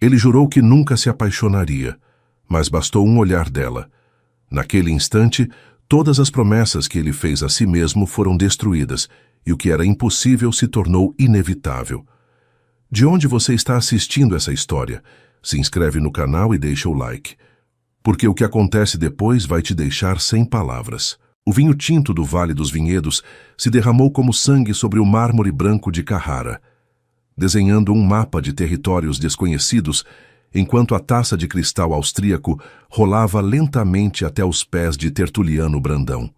Ele jurou que nunca se apaixonaria, mas bastou um olhar dela. Naquele instante, todas as promessas que ele fez a si mesmo foram destruídas, e o que era impossível se tornou inevitável. De onde você está assistindo essa história? Se inscreve no canal e deixa o like. Porque o que acontece depois vai te deixar sem palavras. O vinho tinto do Vale dos Vinhedos se derramou como sangue sobre o mármore branco de Carrara, desenhando um mapa de territórios desconhecidos, enquanto a taça de cristal austríaco rolava lentamente até os pés de Tertuliano Brandão.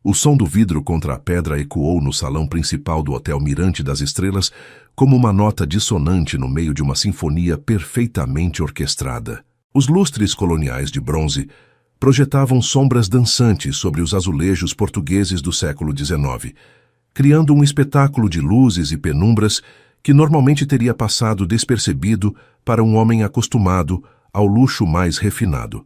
O som do vidro contra a pedra ecoou no salão principal do Hotel Mirante das Estrelas como uma nota dissonante no meio de uma sinfonia perfeitamente orquestrada. Os lustres coloniais de bronze projetavam sombras dançantes sobre os azulejos portugueses do século XIX, criando um espetáculo de luzes e penumbras que normalmente teria passado despercebido para um homem acostumado ao luxo mais refinado.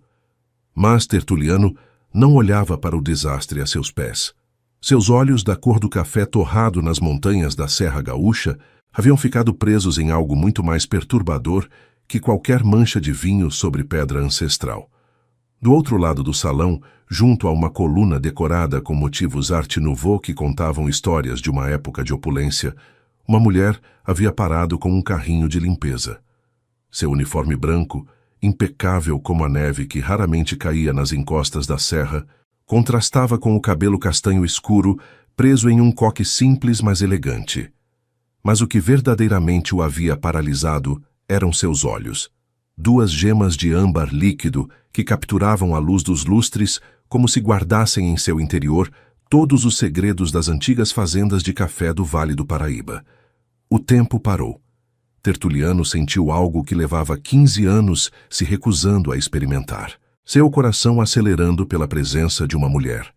Mas Tertuliano não olhava para o desastre a seus pés. Seus olhos, da cor do café torrado nas montanhas da Serra Gaúcha, haviam ficado presos em algo muito mais perturbador que qualquer mancha de vinho sobre pedra ancestral. Do outro lado do salão, junto a uma coluna decorada com motivos Art Nouveau que contavam histórias de uma época de opulência, uma mulher havia parado com um carrinho de limpeza. Seu uniforme branco, impecável como a neve que raramente caía nas encostas da serra, contrastava com o cabelo castanho escuro preso em um coque simples mas elegante. Mas o que verdadeiramente o havia paralisado eram seus olhos. Duas gemas de âmbar líquido que capturavam a luz dos lustres como se guardassem em seu interior todos os segredos das antigas fazendas de café do Vale do Paraíba. O tempo parou. Tertuliano sentiu algo que levava 15 anos se recusando a experimentar. Seu coração acelerando pela presença de uma mulher.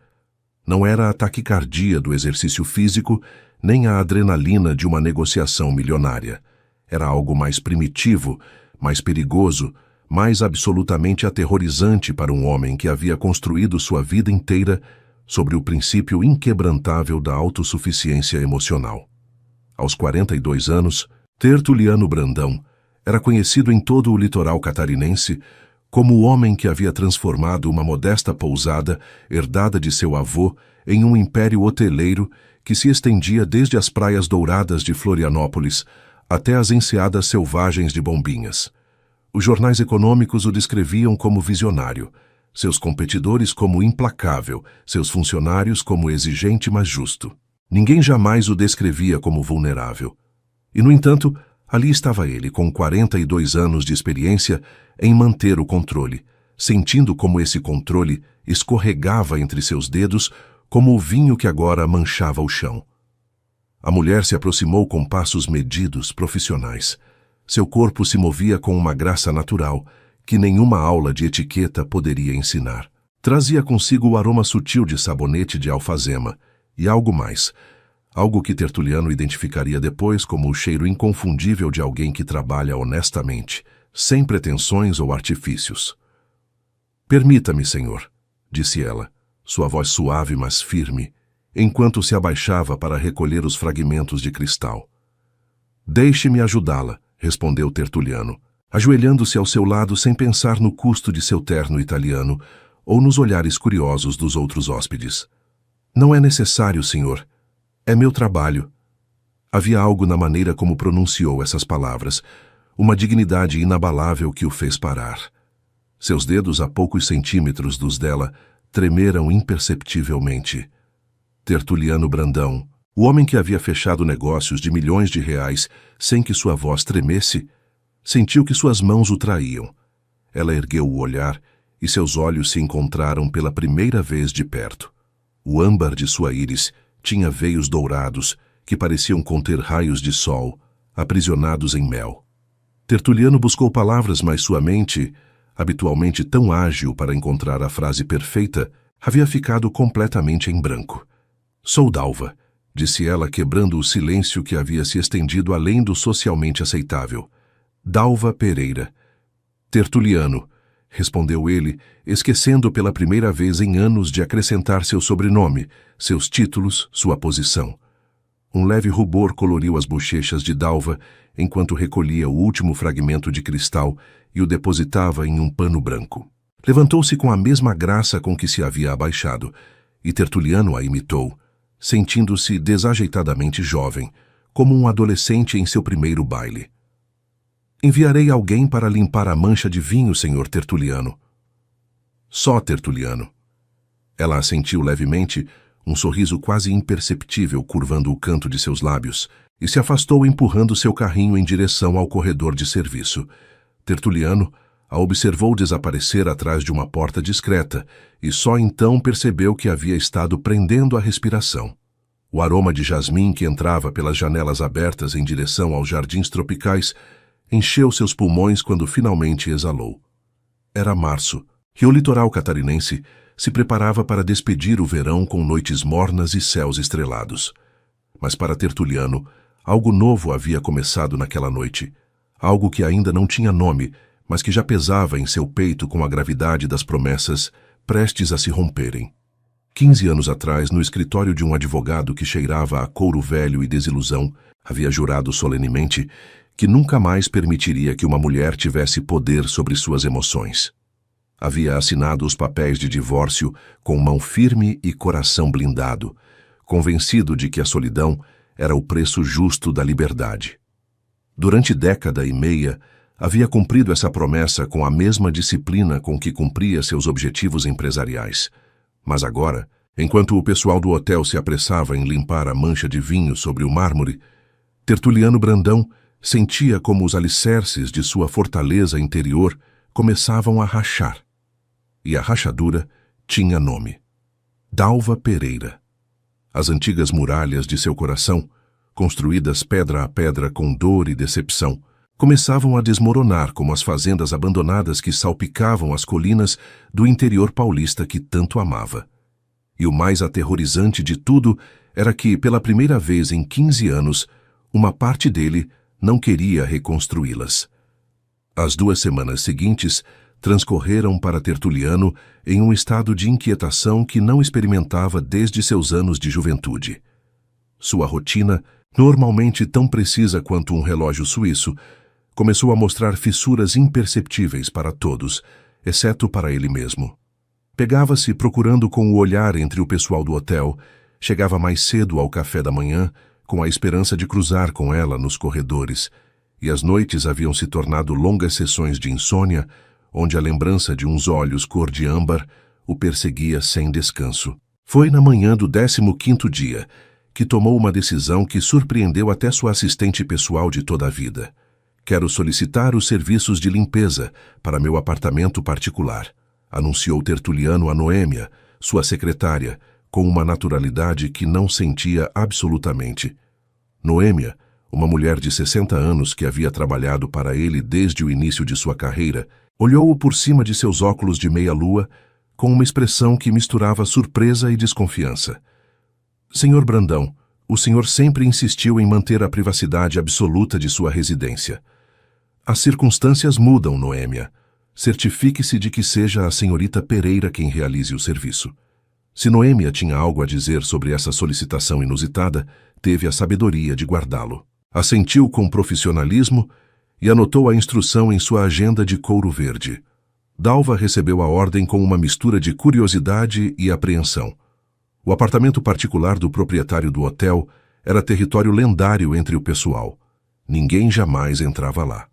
Não era a taquicardia do exercício físico, nem a adrenalina de uma negociação milionária. Era algo mais primitivo, mais perigoso, mais absolutamente aterrorizante para um homem que havia construído sua vida inteira sobre o princípio inquebrantável da autossuficiência emocional. Aos 42 anos, Tertuliano Brandão era conhecido em todo o litoral catarinense como o homem que havia transformado uma modesta pousada herdada de seu avô em um império hoteleiro que se estendia desde as praias douradas de Florianópolis até as enseadas selvagens de Bombinhas. Os jornais econômicos o descreviam como visionário, seus competidores como implacável, seus funcionários como exigente mas justo. Ninguém jamais o descrevia como vulnerável. E, no entanto, ali estava ele, com 42 anos de experiência, em manter o controle, sentindo como esse controle escorregava entre seus dedos como o vinho que agora manchava o chão. A mulher se aproximou com passos medidos, profissionais. Seu corpo se movia com uma graça natural que nenhuma aula de etiqueta poderia ensinar. Trazia consigo o aroma sutil de sabonete de alfazema e algo mais, algo que Tertuliano identificaria depois como o cheiro inconfundível de alguém que trabalha honestamente, sem pretensões ou artifícios. "Permita-me, senhor", disse ela, sua voz suave mas firme, enquanto se abaixava para recolher os fragmentos de cristal. "Deixe-me ajudá-la", respondeu Tertuliano, ajoelhando-se ao seu lado sem pensar no custo de seu terno italiano ou nos olhares curiosos dos outros hóspedes. "Não é necessário, senhor. É meu trabalho." Havia algo na maneira como pronunciou essas palavras, uma dignidade inabalável que o fez parar. Seus dedos, a poucos centímetros dos dela, tremeram imperceptivelmente. Tertuliano Brandão, o homem que havia fechado negócios de milhões de reais sem que sua voz tremesse, sentiu que suas mãos o traíam. Ela ergueu o olhar e seus olhos se encontraram pela primeira vez de perto. O âmbar de sua íris tinha veios dourados que pareciam conter raios de sol, aprisionados em mel. Tertuliano buscou palavras, mas sua mente, habitualmente tão ágil para encontrar a frase perfeita, havia ficado completamente em branco. "Sou Dalva", disse ela, quebrando o silêncio que havia se estendido além do socialmente aceitável. "Dalva Pereira." "Tertuliano", respondeu ele, esquecendo pela primeira vez em anos de acrescentar seu sobrenome, seus títulos, sua posição. Um leve rubor coloriu as bochechas de Dalva enquanto recolhia o último fragmento de cristal e o depositava em um pano branco. Levantou-se com a mesma graça com que se havia abaixado, e Tertuliano a imitou, sentindo-se desajeitadamente jovem, como um adolescente em seu primeiro baile. Enviarei alguém para limpar a mancha de vinho, senhor Tertuliano. Só Tertuliano. Ela assentiu levemente, um sorriso quase imperceptível curvando o canto de seus lábios, e se afastou empurrando seu carrinho em direção ao corredor de serviço. Tertuliano a observou desaparecer atrás de uma porta discreta e só então percebeu que havia estado prendendo a respiração. O aroma de jasmim que entrava pelas janelas abertas em direção aos jardins tropicais encheu seus pulmões quando finalmente exalou. Era março, e o litoral catarinense se preparava para despedir o verão com noites mornas e céus estrelados. Mas para Tertuliano, algo novo havia começado naquela noite, algo que ainda não tinha nome, mas que já pesava em seu peito com a gravidade das promessas prestes a se romperem. 15 anos atrás, no escritório de um advogado que cheirava a couro velho e desilusão, havia jurado solenemente que nunca mais permitiria que uma mulher tivesse poder sobre suas emoções. Havia assinado os papéis de divórcio com mão firme e coração blindado, convencido de que a solidão era o preço justo da liberdade. Durante década e meia, havia cumprido essa promessa com a mesma disciplina com que cumpria seus objetivos empresariais. Mas agora, enquanto o pessoal do hotel se apressava em limpar a mancha de vinho sobre o mármore, Tertuliano Brandão sentia como os alicerces de sua fortaleza interior começavam a rachar. E a rachadura tinha nome: Dalva Pereira. As antigas muralhas de seu coração, construídas pedra a pedra com dor e decepção, começavam a desmoronar como as fazendas abandonadas que salpicavam as colinas do interior paulista que tanto amava. E o mais aterrorizante de tudo era que, pela primeira vez em 15 anos, uma parte dele não queria reconstruí-las. As 2 semanas seguintes transcorreram para Tertuliano em um estado de inquietação que não experimentava desde seus anos de juventude. Sua rotina, normalmente tão precisa quanto um relógio suíço, começou a mostrar fissuras imperceptíveis para todos, exceto para ele mesmo. Pegava-se procurando com o olhar entre o pessoal do hotel, chegava mais cedo ao café da manhã, com a esperança de cruzar com ela nos corredores, e as noites haviam se tornado longas sessões de insônia, onde a lembrança de uns olhos cor de âmbar o perseguia sem descanso. Foi na manhã do 15º dia que tomou uma decisão que surpreendeu até sua assistente pessoal de toda a vida. Quero solicitar os serviços de limpeza para meu apartamento particular, anunciou Tertuliano a Noêmia, sua secretária, com uma naturalidade que não sentia absolutamente. Noêmia, uma mulher de 60 anos que havia trabalhado para ele desde o início de sua carreira, olhou-o por cima de seus óculos de meia-lua com uma expressão que misturava surpresa e desconfiança. Senhor Brandão, o senhor sempre insistiu em manter a privacidade absoluta de sua residência. As circunstâncias mudam, Noêmia. Certifique-se de que seja a senhorita Pereira quem realize o serviço. Se Noêmia tinha algo a dizer sobre essa solicitação inusitada, teve a sabedoria de guardá-lo. Assentiu com profissionalismo e anotou a instrução em sua agenda de couro verde. Dalva recebeu a ordem com uma mistura de curiosidade e apreensão. O apartamento particular do proprietário do hotel era território lendário entre o pessoal. Ninguém jamais entrava lá.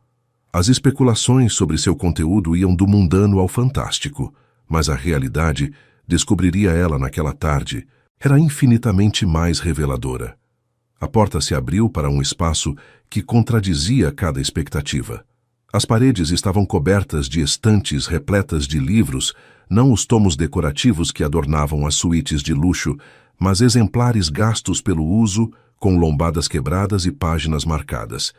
As especulações sobre seu conteúdo iam do mundano ao fantástico, mas a realidade, descobriria ela naquela tarde, era infinitamente mais reveladora. A porta se abriu para um espaço que contradizia cada expectativa. As paredes estavam cobertas de estantes repletas de livros, não os tomos decorativos que adornavam as suítes de luxo, mas exemplares gastos pelo uso, com lombadas quebradas e páginas marcadas.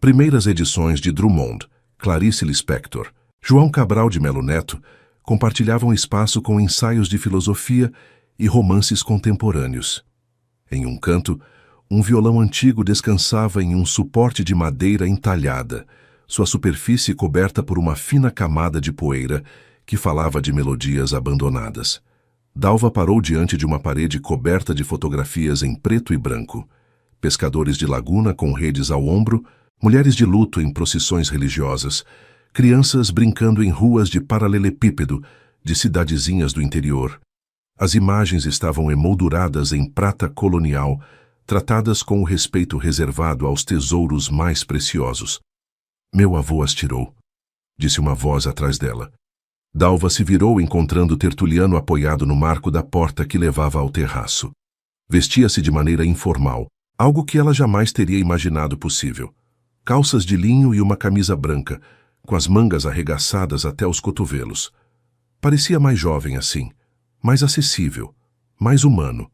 Primeiras edições de Drummond, Clarice Lispector, João Cabral de Melo Neto compartilhavam espaço com ensaios de filosofia e romances contemporâneos. Em um canto, um violão antigo descansava em um suporte de madeira entalhada, sua superfície coberta por uma fina camada de poeira que falava de melodias abandonadas. Dalva parou diante de uma parede coberta de fotografias em preto e branco. pescadores de laguna com redes ao ombro, mulheres de luto em procissões religiosas, crianças brincando em ruas de paralelepípedo de cidadezinhas do interior. As imagens estavam emolduradas em prata colonial, tratadas com o respeito reservado aos tesouros mais preciosos. Meu avô as tirou, disse uma voz atrás dela. Dalva se virou encontrando Tertuliano apoiado no marco da porta que levava ao terraço. Vestia-se de maneira informal, algo que ela jamais teria imaginado possível. Calças de linho e uma camisa branca, com as mangas arregaçadas até os cotovelos. Parecia mais jovem assim, mais acessível, mais humano.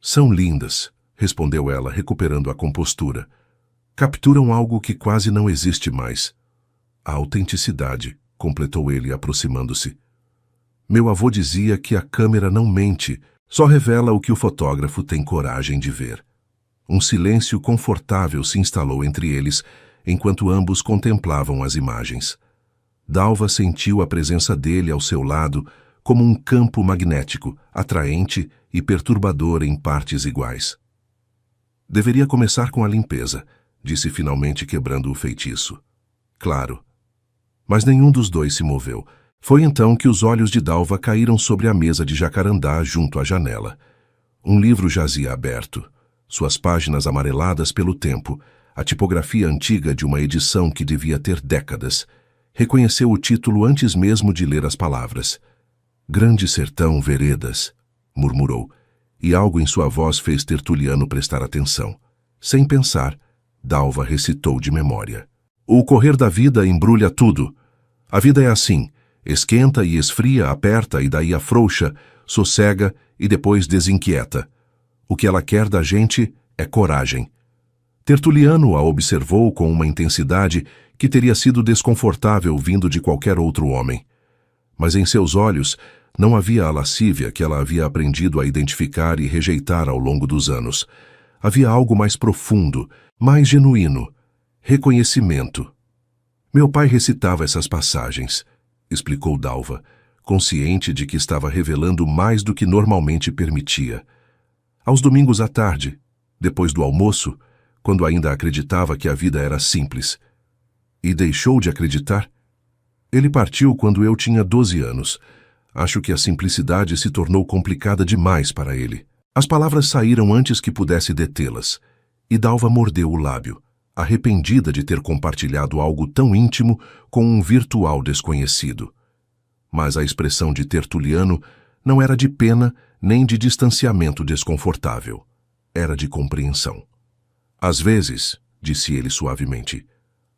São lindas, respondeu ela, recuperando a compostura. Capturam algo que quase não existe mais. A autenticidade, completou ele, aproximando-se. Meu avô dizia que a câmera não mente, só revela o que o fotógrafo tem coragem de ver. Um silêncio confortável se instalou entre eles, enquanto ambos contemplavam as imagens. Dalva sentiu a presença dele ao seu lado como um campo magnético, atraente e perturbador em partes iguais. Deveria começar com a limpeza, disse finalmente, quebrando o feitiço. Claro. Mas nenhum dos dois se moveu. Foi então que os olhos de Dalva caíram sobre a mesa de jacarandá junto à janela. Um livro jazia aberto, suas páginas amareladas pelo tempo, a tipografia antiga de uma edição que devia ter décadas. Reconheceu o título antes mesmo de ler as palavras. Grande Sertão Veredas, murmurou, e algo em sua voz fez Tertuliano prestar atenção. Sem pensar, Dalva recitou de memória. O correr da vida embrulha tudo. A vida é assim, esquenta e esfria, aperta e daí afrouxa, sossega e depois desinquieta. O que ela quer da gente é coragem. Tertuliano a observou com uma intensidade que teria sido desconfortável vindo de qualquer outro homem. Mas em seus olhos não havia a lascívia que ela havia aprendido a identificar e rejeitar ao longo dos anos. Havia algo mais profundo, mais genuíno. Reconhecimento. Meu pai recitava essas passagens, explicou Dalva, consciente de que estava revelando mais do que normalmente permitia. Aos domingos à tarde, depois do almoço, quando ainda acreditava que a vida era simples. E deixou de acreditar? Ele partiu quando eu tinha 12 anos. Acho que a simplicidade se tornou complicada demais para ele. As palavras saíram antes que pudesse detê-las, e Dalva mordeu o lábio, arrependida de ter compartilhado algo tão íntimo com um virtual desconhecido. Mas a expressão de Tertuliano não era de pena nem de distanciamento desconfortável. Era de compreensão. Às vezes, disse ele suavemente,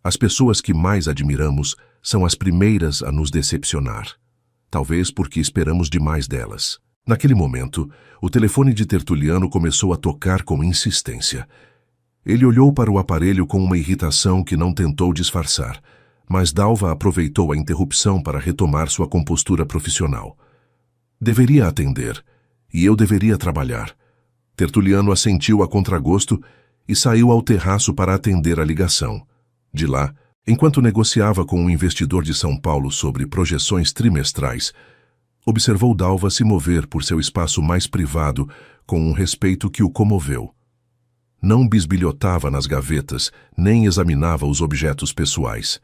as pessoas que mais admiramos são as primeiras a nos decepcionar. Talvez porque esperamos demais delas. Naquele momento, o telefone de Tertuliano começou a tocar com insistência. Ele olhou para o aparelho com uma irritação que não tentou disfarçar, mas Dalva aproveitou a interrupção para retomar sua compostura profissional. Deveria atender, e eu deveria trabalhar. Tertuliano assentiu a contragosto e saiu ao terraço para atender a ligação. De lá, enquanto negociava com um investidor de São Paulo sobre projeções trimestrais, observou Dalva se mover por seu espaço mais privado com um respeito que o comoveu. Não bisbilhotava nas gavetas, nem examinava os objetos pessoais.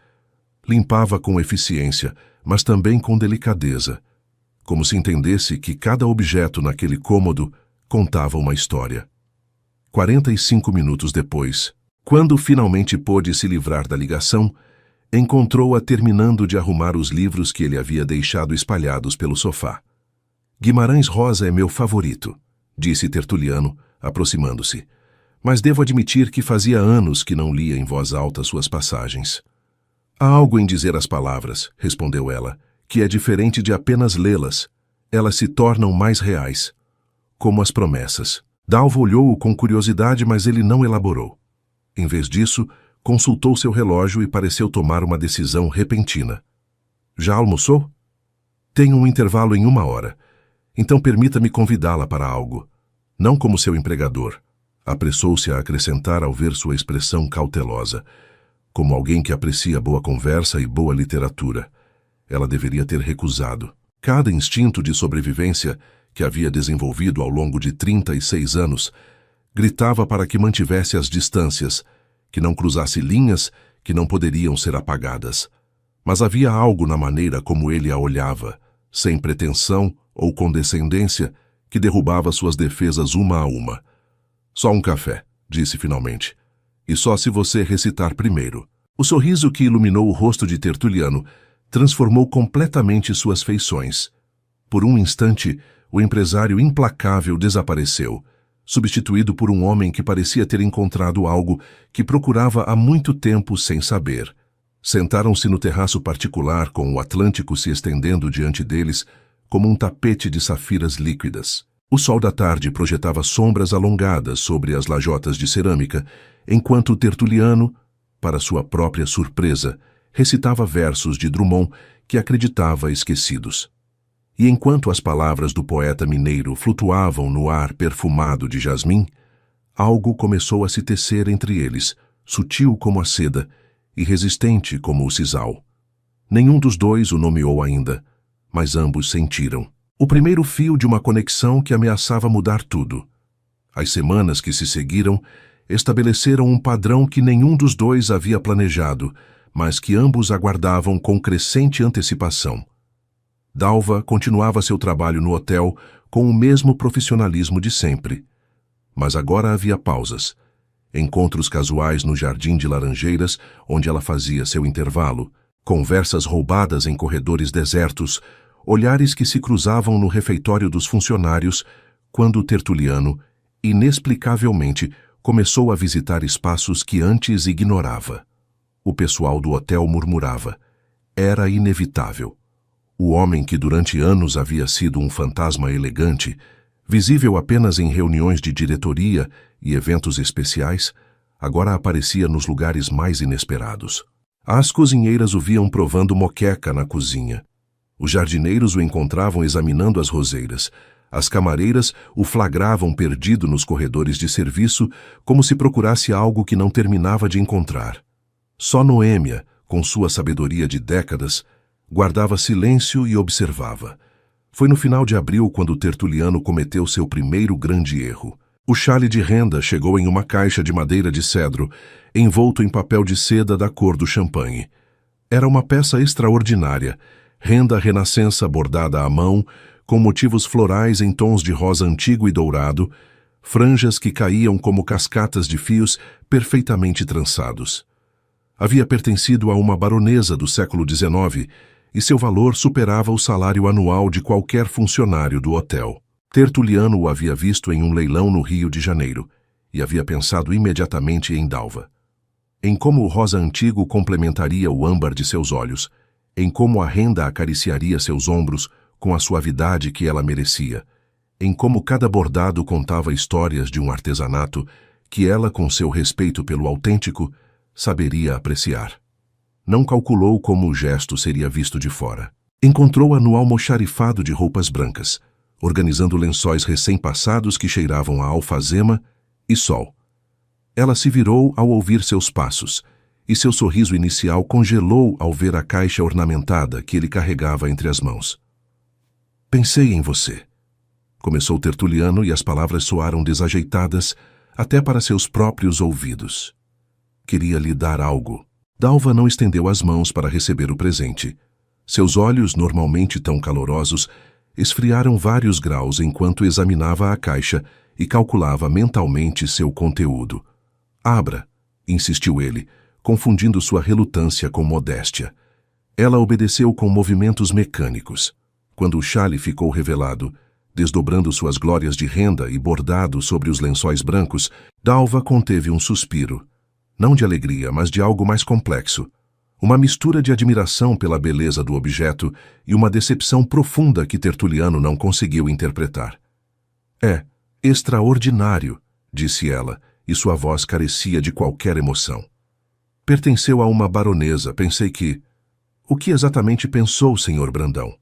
Limpava com eficiência, mas também com delicadeza, como se entendesse que cada objeto naquele cômodo contava uma história. 45 minutos depois, quando finalmente pôde se livrar da ligação, encontrou-a terminando de arrumar os livros que ele havia deixado espalhados pelo sofá. Guimarães Rosa é meu favorito, disse Tertuliano, aproximando-se. Mas devo admitir que fazia anos que não lia em voz alta suas passagens. Há algo em dizer as palavras, respondeu ela, que é diferente de apenas lê-las. Elas se tornam mais reais. Como as promessas. Dalva olhou-o com curiosidade, mas ele não elaborou. Em vez disso, consultou seu relógio e pareceu tomar uma decisão repentina. Já almoçou? Tenho um intervalo em 1 hora. Então permita-me convidá-la para algo. Não como seu empregador. Apressou-se a acrescentar ao ver sua expressão cautelosa. Como alguém que aprecia boa conversa e boa literatura. Ela deveria ter recusado. Cada instinto de sobrevivência que havia desenvolvido ao longo de 36 anos Gritava para que mantivesse as distâncias, que não cruzasse linhas que não poderiam ser apagadas. Mas havia algo na maneira como ele a olhava, sem pretensão ou condescendência, que derrubava suas defesas uma a uma. Só um café, disse finalmente. E só se você recitar primeiro. O sorriso que iluminou o rosto de Tertuliano transformou completamente suas feições. Por um instante, o empresário implacável desapareceu, substituído por um homem que parecia ter encontrado algo que procurava há muito tempo sem saber. Sentaram-se no terraço particular com o Atlântico se estendendo diante deles como um tapete de safiras líquidas. O sol da tarde projetava sombras alongadas sobre as lajotas de cerâmica, enquanto Tertuliano, para sua própria surpresa, recitava versos de Drummond que acreditava esquecidos. E enquanto as palavras do poeta mineiro flutuavam no ar perfumado de jasmim, algo começou a se tecer entre eles, sutil como a seda e resistente como o sisal. Nenhum dos dois o nomeou ainda, mas ambos sentiram. O primeiro fio de uma conexão que ameaçava mudar tudo. As semanas que se seguiram estabeleceram um padrão que nenhum dos dois havia planejado, mas que ambos aguardavam com crescente antecipação. Dalva continuava seu trabalho no hotel com o mesmo profissionalismo de sempre. Mas agora havia pausas. Encontros casuais no jardim de laranjeiras, onde ela fazia seu intervalo, conversas roubadas em corredores desertos, olhares que se cruzavam no refeitório dos funcionários, quando Tertuliano, inexplicavelmente, começou a visitar espaços que antes ignorava. O pessoal do hotel murmurava. Era inevitável. O homem que durante anos havia sido um fantasma elegante, visível apenas em reuniões de diretoria e eventos especiais, agora aparecia nos lugares mais inesperados. As cozinheiras o viam provando moqueca na cozinha. Os jardineiros o encontravam examinando as roseiras. As camareiras o flagravam perdido nos corredores de serviço, como se procurasse algo que não terminava de encontrar. Só Noêmia, com sua sabedoria de décadas, guardava silêncio e observava. Foi no final de abril quando Tertuliano cometeu seu primeiro grande erro. O chale de Renda chegou em uma caixa de madeira de cedro, envolto em papel de seda da cor do champanhe. Era uma peça extraordinária, renda renascença bordada à mão, com motivos florais em tons de rosa antigo e dourado, franjas que caíam como cascatas de fios perfeitamente trançados. Havia pertencido a uma baronesa do século XIX e seu valor superava o salário anual de qualquer funcionário do hotel. Tertuliano o havia visto em um leilão no Rio de Janeiro e havia pensado imediatamente em Dalva. Em como o rosa antigo complementaria o âmbar de seus olhos, em como a renda acariciaria seus ombros com a suavidade que ela merecia, em como cada bordado contava histórias de um artesanato que ela, com seu respeito pelo autêntico, saberia apreciar. Não calculou como o gesto seria visto de fora. Encontrou-a no almoxarifado de roupas brancas, organizando lençóis recém-passados que cheiravam a alfazema e sol. Ela se virou ao ouvir seus passos, e seu sorriso inicial congelou ao ver a caixa ornamentada que ele carregava entre as mãos. Pensei em você. Começou Tertuliano e as palavras soaram desajeitadas até para seus próprios ouvidos. Queria lhe dar algo. Dalva não estendeu as mãos para receber o presente. Seus olhos, normalmente tão calorosos, esfriaram vários graus enquanto examinava a caixa e calculava mentalmente seu conteúdo. Abra, insistiu ele, confundindo sua relutância com modéstia. Ela obedeceu com movimentos mecânicos. Quando o chale ficou revelado, desdobrando suas glórias de renda e bordado sobre os lençóis brancos, Dalva conteve um suspiro. Não de alegria, mas de algo mais complexo. Uma mistura de admiração pela beleza do objeto e uma decepção profunda que Tertuliano não conseguiu interpretar. É extraordinário, disse ela, e sua voz carecia de qualquer emoção. Pertenceu a uma baronesa, pensei que... O que exatamente pensou, Sr. Brandão?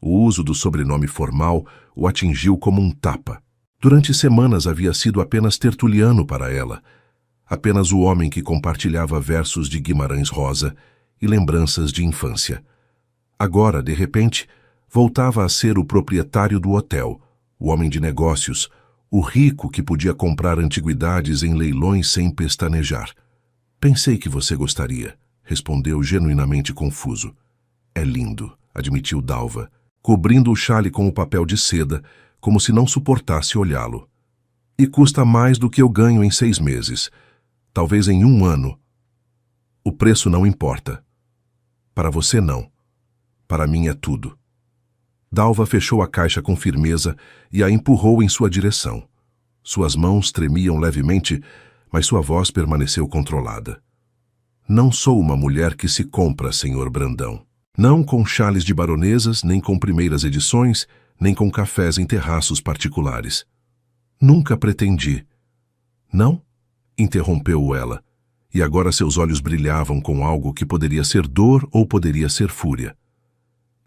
O uso do sobrenome formal o atingiu como um tapa. Durante semanas havia sido apenas Tertuliano para ela, apenas o homem que compartilhava versos de Guimarães Rosa e lembranças de infância. Agora, de repente, voltava a ser o proprietário do hotel, o homem de negócios, O rico que podia comprar antiguidades em leilões sem pestanejar. Pensei que você gostaria, respondeu genuinamente confuso. É lindo, admitiu Dalva, cobrindo o xale com o papel de seda, como se não suportasse olhá-lo. E custa mais do que eu ganho em 6 meses. Talvez em 1 ano. O preço não importa. Para você não. Para mim é tudo. Dalva fechou a caixa com firmeza e a empurrou em sua direção. Suas mãos tremiam levemente, mas sua voz permaneceu controlada. Não sou uma mulher que se compra, Sr. Brandão. Não com chales de baronesas, nem com primeiras edições, nem com cafés em terraços particulares. Nunca pretendi. Não? Interrompeu ela, e agora seus olhos brilhavam com algo que poderia ser dor ou poderia ser fúria.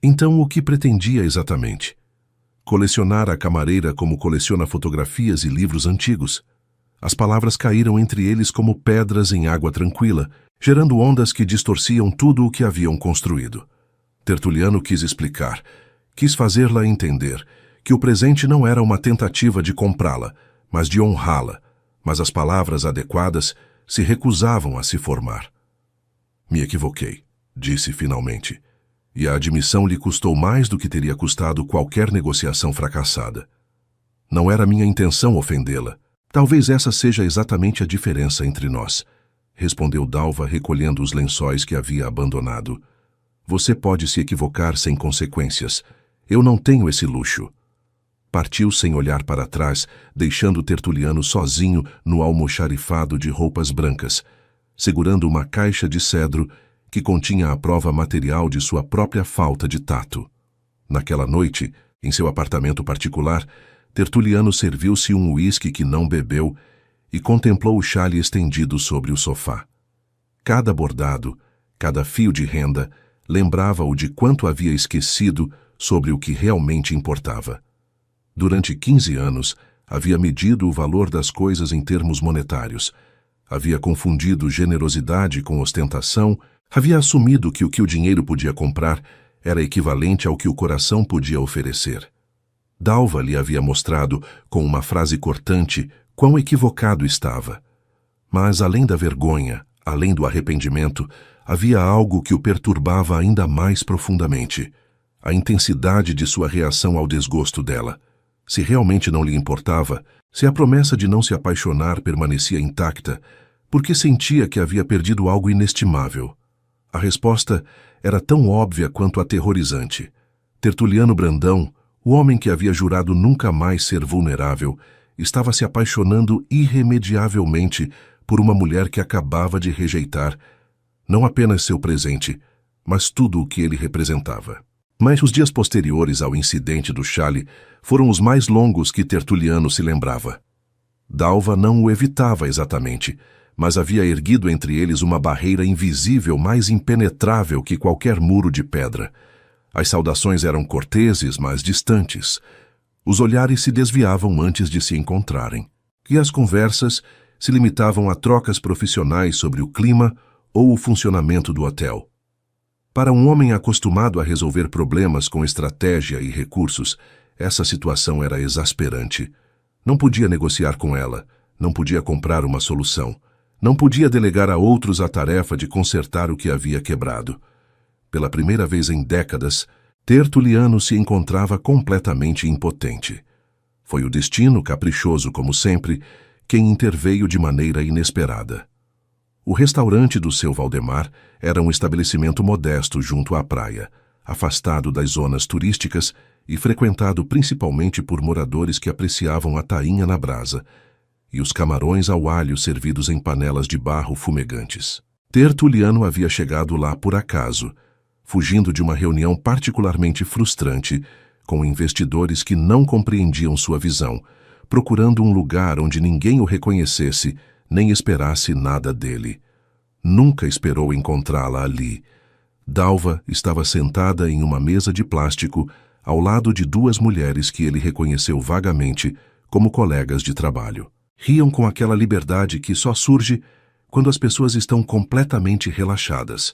Então o que pretendia exatamente? Colecionar a camareira como coleciona fotografias e livros antigos. As palavras caíram entre eles como pedras em água tranquila, gerando ondas que distorciam tudo o que haviam construído. Tertuliano quis explicar, quis fazê-la entender, que o presente não era uma tentativa de comprá-la, mas de honrá-la, mas as palavras adequadas se recusavam a se formar. Me equivoquei, disse finalmente, e a admissão lhe custou mais do que teria custado qualquer negociação fracassada. Não era minha intenção ofendê-la. Talvez essa seja exatamente a diferença entre nós, respondeu Dalva recolhendo os lençóis que havia abandonado. Você pode se equivocar sem consequências. Eu não tenho esse luxo. Partiu sem olhar para trás, deixando Tertuliano sozinho no almoxarifado de roupas brancas, segurando uma caixa de cedro que continha a prova material de sua própria falta de tato. Naquela noite, em seu apartamento particular, Tertuliano serviu-se um uísque que não bebeu e contemplou o xale estendido sobre o sofá. Cada bordado, cada fio de renda, lembrava-o de quanto havia esquecido sobre o que realmente importava. Durante 15 anos, havia medido o valor das coisas em termos monetários. Havia confundido generosidade com ostentação, havia assumido que o dinheiro podia comprar era equivalente ao que o coração podia oferecer. Dalva lhe havia mostrado, com uma frase cortante, quão equivocado estava. Mas, além da vergonha, além do arrependimento, havia algo que o perturbava ainda mais profundamente: a intensidade de sua reação ao desgosto dela. Se realmente não lhe importava, se a promessa de não se apaixonar permanecia intacta, porque sentia que havia perdido algo inestimável. A resposta era tão óbvia quanto aterrorizante. Tertuliano Brandão, o homem que havia jurado nunca mais ser vulnerável, estava se apaixonando irremediavelmente por uma mulher que acabava de rejeitar não apenas seu presente, mas tudo o que ele representava. Mas os dias posteriores ao incidente do xale foram os mais longos que Tertuliano se lembrava. Dalva não o evitava exatamente, mas havia erguido entre eles uma barreira invisível mais impenetrável que qualquer muro de pedra. As saudações eram corteses, mas distantes. Os olhares se desviavam antes de se encontrarem. E as conversas se limitavam a trocas profissionais sobre o clima ou o funcionamento do hotel. Para um homem acostumado a resolver problemas com estratégia e recursos, essa situação era exasperante. Não podia negociar com ela, não podia comprar uma solução, não podia delegar a outros a tarefa de consertar o que havia quebrado. Pela primeira vez em décadas, Tertuliano se encontrava completamente impotente. Foi o destino, caprichoso como sempre, quem interveio de maneira inesperada. O restaurante do seu Valdemar era um estabelecimento modesto junto à praia, afastado das zonas turísticas e frequentado principalmente por moradores que apreciavam a tainha na brasa e os camarões ao alho servidos em panelas de barro fumegantes. Tertuliano havia chegado lá por acaso, fugindo de uma reunião particularmente frustrante com investidores que não compreendiam sua visão, procurando um lugar onde ninguém o reconhecesse nem esperasse nada dele. Nunca esperou encontrá-la ali. Dalva estava sentada em uma mesa de plástico ao lado de 2 mulheres que ele reconheceu vagamente como colegas de trabalho. Riam com aquela liberdade que só surge quando as pessoas estão completamente relaxadas,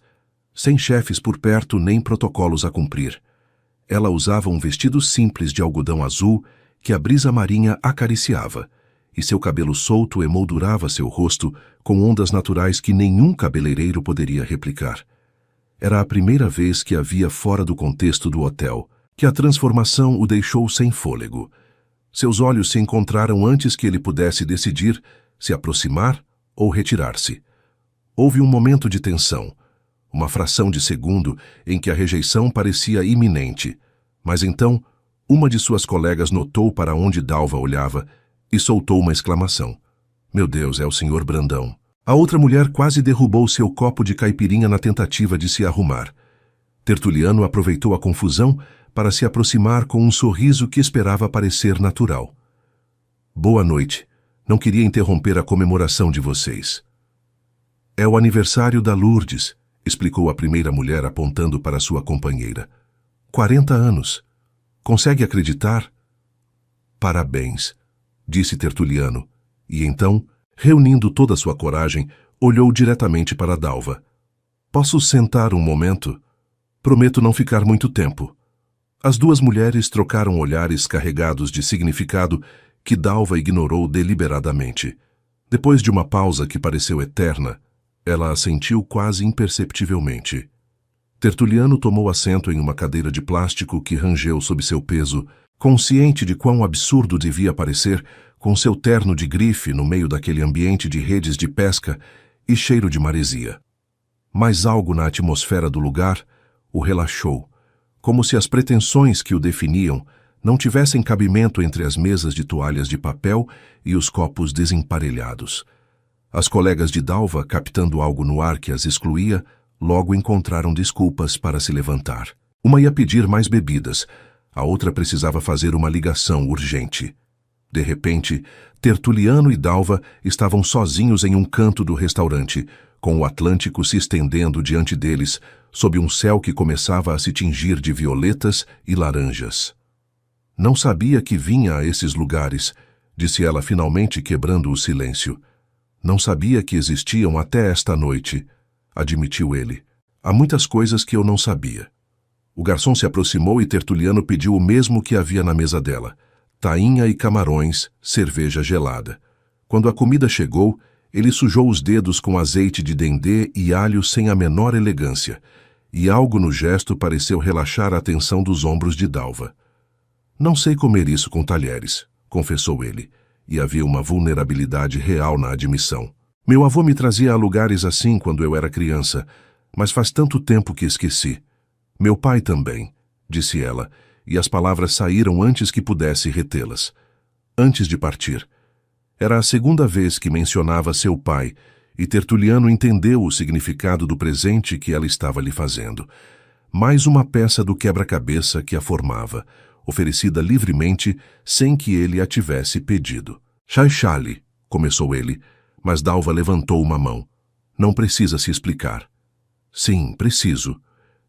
sem chefes por perto nem protocolos a cumprir. Ela usava um vestido simples de algodão azul que a brisa marinha acariciava, e seu cabelo solto emoldurava seu rosto com ondas naturais que nenhum cabeleireiro poderia replicar. Era a primeira vez que a via fora do contexto do hotel, que a transformação o deixou sem fôlego. Seus olhos se encontraram antes que ele pudesse decidir se aproximar ou retirar-se. Houve um momento de tensão, uma fração de segundo em que a rejeição parecia iminente, mas então uma de suas colegas notou para onde Dalva olhava e soltou uma exclamação. Meu Deus, é o Sr. Brandão. A outra mulher quase derrubou seu copo de caipirinha na tentativa de se arrumar. Tertuliano aproveitou a confusão para se aproximar com um sorriso que esperava parecer natural. Boa noite. Não queria interromper a comemoração de vocês. É o aniversário da Lourdes, explicou a primeira mulher apontando para sua companheira. 40 anos. Consegue acreditar? Parabéns, disse Tertuliano, e então, reunindo toda sua coragem, olhou diretamente para Dalva. Posso sentar um momento? Prometo não ficar muito tempo. As duas mulheres trocaram olhares carregados de significado que Dalva ignorou deliberadamente. Depois de uma pausa que pareceu eterna, ela assentiu quase imperceptivelmente. Tertuliano tomou assento em uma cadeira de plástico que rangeu sob seu peso, consciente de quão absurdo devia parecer com seu terno de grife no meio daquele ambiente de redes de pesca e cheiro de maresia. Mas algo na atmosfera do lugar o relaxou, como se as pretensões que o definiam não tivessem cabimento entre as mesas de toalhas de papel e os copos desemparelhados. As colegas de Dalva, captando algo no ar que as excluía, logo encontraram desculpas para se levantar. Uma ia pedir mais bebidas, a outra precisava fazer uma ligação urgente. De repente, Tertuliano e Dalva estavam sozinhos em um canto do restaurante, com o Atlântico se estendendo diante deles, sob um céu que começava a se tingir de violetas e laranjas. Não sabia que vinha a esses lugares, disse ela finalmente quebrando o silêncio. Não sabia que existiam até esta noite, admitiu ele. Há muitas coisas que eu não sabia. O garçom se aproximou e Tertuliano pediu o mesmo que havia na mesa dela. Tainha e camarões, cerveja gelada. Quando a comida chegou, ele sujou os dedos com azeite de dendê e alho sem a menor elegância, e algo no gesto pareceu relaxar a tensão dos ombros de Dalva. Não sei comer isso com talheres, confessou ele, e havia uma vulnerabilidade real na admissão. Meu avô me trazia a lugares assim quando eu era criança, mas faz tanto tempo que esqueci. Meu pai também, disse ela, e as palavras saíram antes que pudesse retê-las. Antes de partir. Era a segunda vez que mencionava seu pai, e Tertuliano entendeu o significado do presente que ela estava lhe fazendo. Mais uma peça do quebra-cabeça que a formava, oferecida livremente, sem que ele a tivesse pedido. Xaixale, começou ele, mas Dalva levantou uma mão. Não precisa se explicar. Sim, preciso.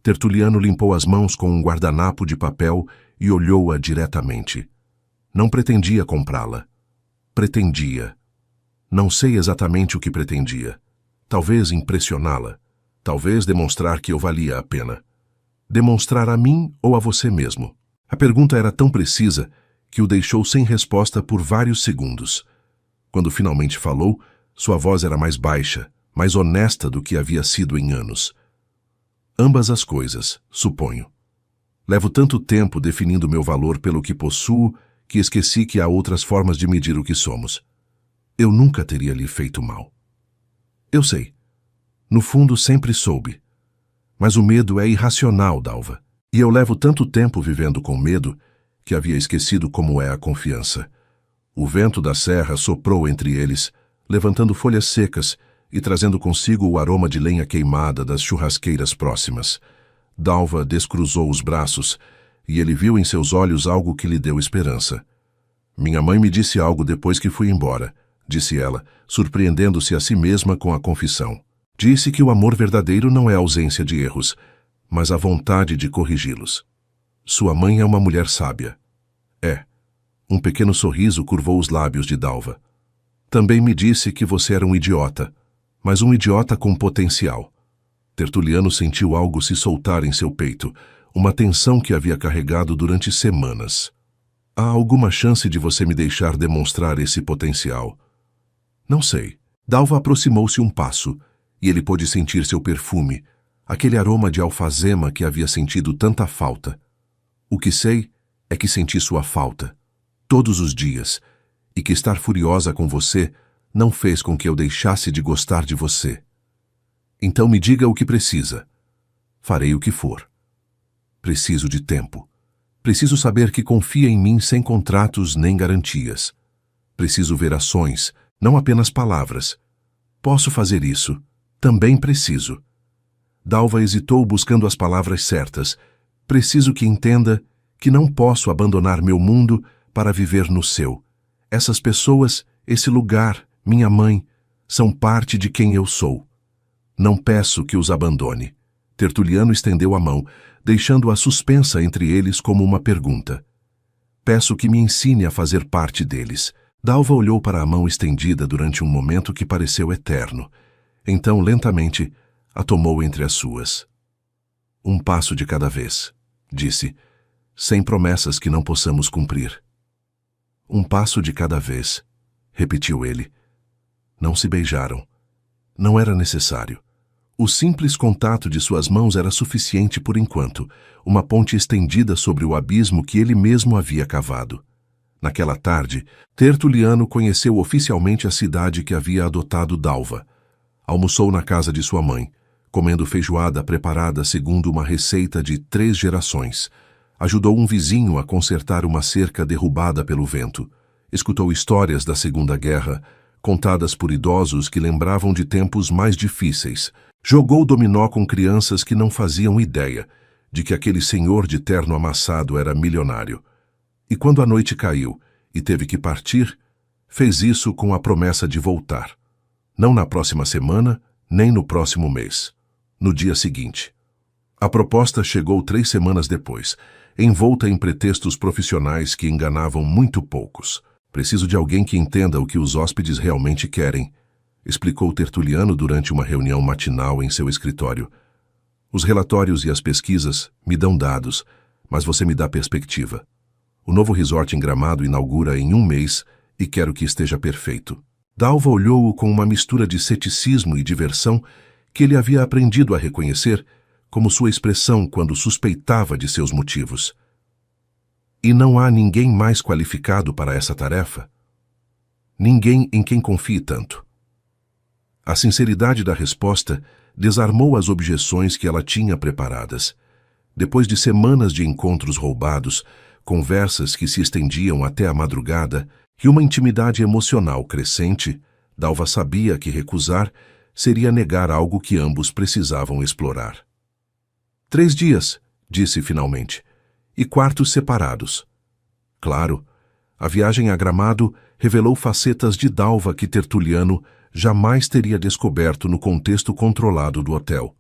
Tertuliano limpou as mãos com um guardanapo de papel e olhou-a diretamente. Não pretendia comprá-la. Pretendia. Não sei exatamente o que pretendia. Talvez impressioná-la. Talvez demonstrar que eu valia a pena. Demonstrar a mim ou a você mesmo? A pergunta era tão precisa que o deixou sem resposta por vários segundos. Quando finalmente falou, sua voz era mais baixa, mais honesta do que havia sido em anos. Ambas as coisas, suponho. Levo tanto tempo definindo meu valor pelo que possuo que esqueci que há outras formas de medir o que somos. Eu nunca teria lhe feito mal. Eu sei. No fundo, sempre soube. Mas o medo é irracional, Dalva. E eu levo tanto tempo vivendo com medo que havia esquecido como é a confiança. O vento da serra soprou entre eles, levantando folhas secas e trazendo consigo o aroma de lenha queimada das churrasqueiras próximas. Dalva descruzou os braços e ele viu em seus olhos algo que lhe deu esperança. Minha mãe me disse algo depois que fui embora, disse ela, surpreendendo-se a si mesma com a confissão. Disse que o amor verdadeiro não é a ausência de erros, mas a vontade de corrigi-los. Sua mãe é uma mulher sábia. É. Um pequeno sorriso curvou os lábios de Dalva. Também me disse que você era um idiota, mas um idiota com potencial. Tertuliano sentiu algo se soltar em seu peito, uma tensão que havia carregado durante semanas. Há alguma chance de você me deixar demonstrar esse potencial? Não sei. Dalva aproximou-se um passo, e ele pôde sentir seu perfume, aquele aroma de alfazema que havia sentido tanta falta. O que sei é que senti sua falta, todos os dias, e que estar furiosa com você não fez com que eu deixasse de gostar de você. Então me diga o que precisa. Farei o que for. Preciso de tempo. Preciso saber que confia em mim sem contratos nem garantias. Preciso ver ações, não apenas palavras. Posso fazer isso. Também preciso. Dalva hesitou buscando as palavras certas. Preciso que entenda que não posso abandonar meu mundo para viver no seu. Essas pessoas, esse lugar, minha mãe, são parte de quem eu sou. Não peço que os abandone. Tertuliano estendeu a mão, deixando-a suspensa entre eles como uma pergunta. Peço que me ensine a fazer parte deles. Dalva olhou para a mão estendida durante um momento que pareceu eterno. Então, lentamente, a tomou entre as suas. Um passo de cada vez, disse, sem promessas que não possamos cumprir. Um passo de cada vez, repetiu ele. Não se beijaram. Não era necessário. O simples contato de suas mãos era suficiente por enquanto, uma ponte estendida sobre o abismo que ele mesmo havia cavado. Naquela tarde, Tertuliano conheceu oficialmente a cidade que havia adotado Dalva. Almoçou na casa de sua mãe, comendo feijoada preparada segundo uma receita de 3 gerações. Ajudou um vizinho a consertar uma cerca derrubada pelo vento. Escutou histórias da Segunda Guerra, contadas por idosos que lembravam de tempos mais difíceis. Jogou dominó com crianças que não faziam ideia de que aquele senhor de terno amassado era milionário. E quando a noite caiu e teve que partir, fez isso com a promessa de voltar. Não na próxima semana, nem no próximo mês. No dia seguinte. A proposta chegou 3 semanas depois, envolta em pretextos profissionais que enganavam muito poucos. Preciso de alguém que entenda o que os hóspedes realmente querem, explicou Tertuliano durante uma reunião matinal em seu escritório. Os relatórios e as pesquisas me dão dados, mas você me dá perspectiva. O novo resort em Gramado inaugura em 1 mês e quero que esteja perfeito. Dalva olhou-o com uma mistura de ceticismo e diversão que ele havia aprendido a reconhecer como sua expressão quando suspeitava de seus motivos. E não há ninguém mais qualificado para essa tarefa? Ninguém em quem confie tanto. A sinceridade da resposta desarmou as objeções que ela tinha preparadas. Depois de semanas de encontros roubados, conversas que se estendiam até a madrugada e uma intimidade emocional crescente, Dalva sabia que recusar seria negar algo que ambos precisavam explorar. 3 dias, disse finalmente, e quartos separados. Claro, a viagem a Gramado revelou facetas de Dalva que Tertuliano jamais teria descoberto no contexto controlado do hotel.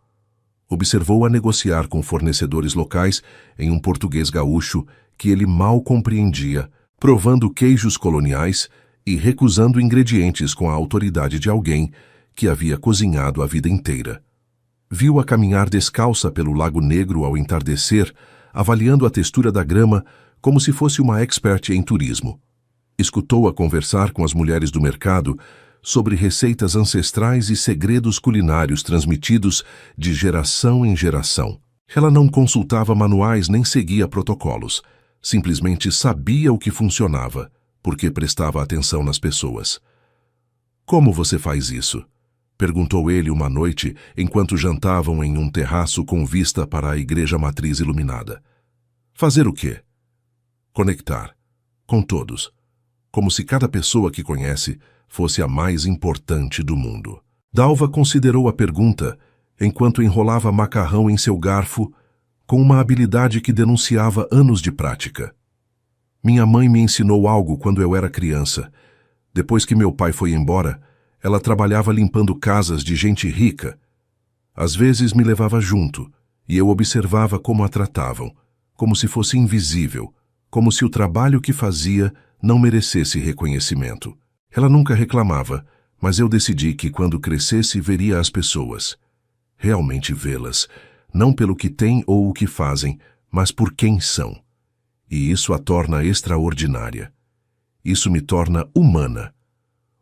Observou-a negociar com fornecedores locais em um português gaúcho que ele mal compreendia, provando queijos coloniais e recusando ingredientes com a autoridade de alguém que havia cozinhado a vida inteira. Viu-a caminhar descalça pelo Lago Negro ao entardecer, avaliando a textura da grama como se fosse uma expert em turismo. Escutou-a conversar com as mulheres do mercado sobre receitas ancestrais e segredos culinários transmitidos de geração em geração. Ela não consultava manuais nem seguia protocolos. Simplesmente sabia o que funcionava, porque prestava atenção nas pessoas. Como você faz isso? Perguntou ele uma noite, enquanto jantavam em um terraço com vista para a igreja matriz iluminada. Fazer o quê? Conectar. Com todos. Como se cada pessoa que conhece fosse a mais importante do mundo. Dalva considerou a pergunta, enquanto enrolava macarrão em seu garfo, com uma habilidade que denunciava anos de prática. Minha mãe me ensinou algo quando eu era criança. Depois que meu pai foi embora, ela trabalhava limpando casas de gente rica. Às vezes me levava junto, e eu observava como a tratavam, como se fosse invisível, como se o trabalho que fazia não merecesse reconhecimento. Ela nunca reclamava, mas eu decidi que quando crescesse veria as pessoas. Realmente vê-las, não pelo que têm ou o que fazem, mas por quem são. E isso a torna extraordinária. Isso me torna humana.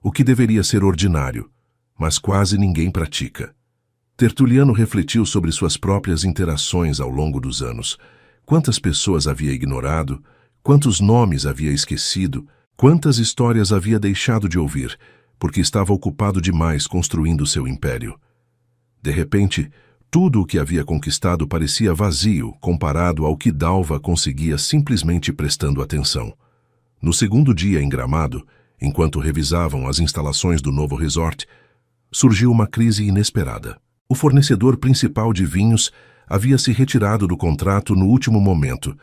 O que deveria ser ordinário, mas quase ninguém pratica. Tertuliano refletiu sobre suas próprias interações ao longo dos anos. Quantas pessoas havia ignorado, quantos nomes havia esquecido, quantas histórias havia deixado de ouvir, porque estava ocupado demais construindo seu império. De repente, tudo o que havia conquistado parecia vazio comparado ao que Dalva conseguia simplesmente prestando atenção. No segundo dia em Gramado, enquanto revisavam as instalações do novo resort, surgiu uma crise inesperada. O fornecedor principal de vinhos havia se retirado do contrato no último momento,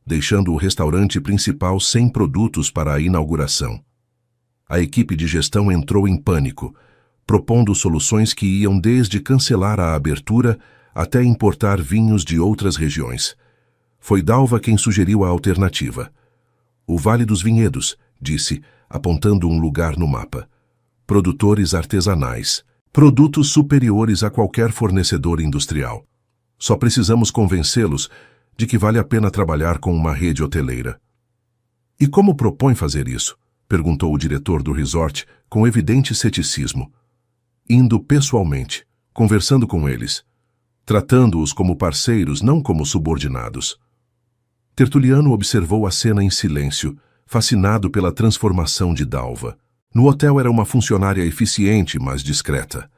deixando o restaurante principal sem produtos para a inauguração. A equipe de gestão entrou em pânico, propondo soluções que iam desde cancelar a abertura até importar vinhos de outras regiões. Foi Dalva quem sugeriu a alternativa. O Vale dos Vinhedos, disse, apontando um lugar no mapa. Produtores artesanais. Produtos superiores a qualquer fornecedor industrial. Só precisamos convencê-los de que vale a pena trabalhar com uma rede hoteleira. E como propõe fazer isso? Perguntou o diretor do resort com evidente ceticismo. Indo pessoalmente, conversando com eles, tratando-os como parceiros, não como subordinados. Tertuliano observou a cena em silêncio, fascinado pela transformação de Dalva. No hotel era uma funcionária eficiente, mas discreta.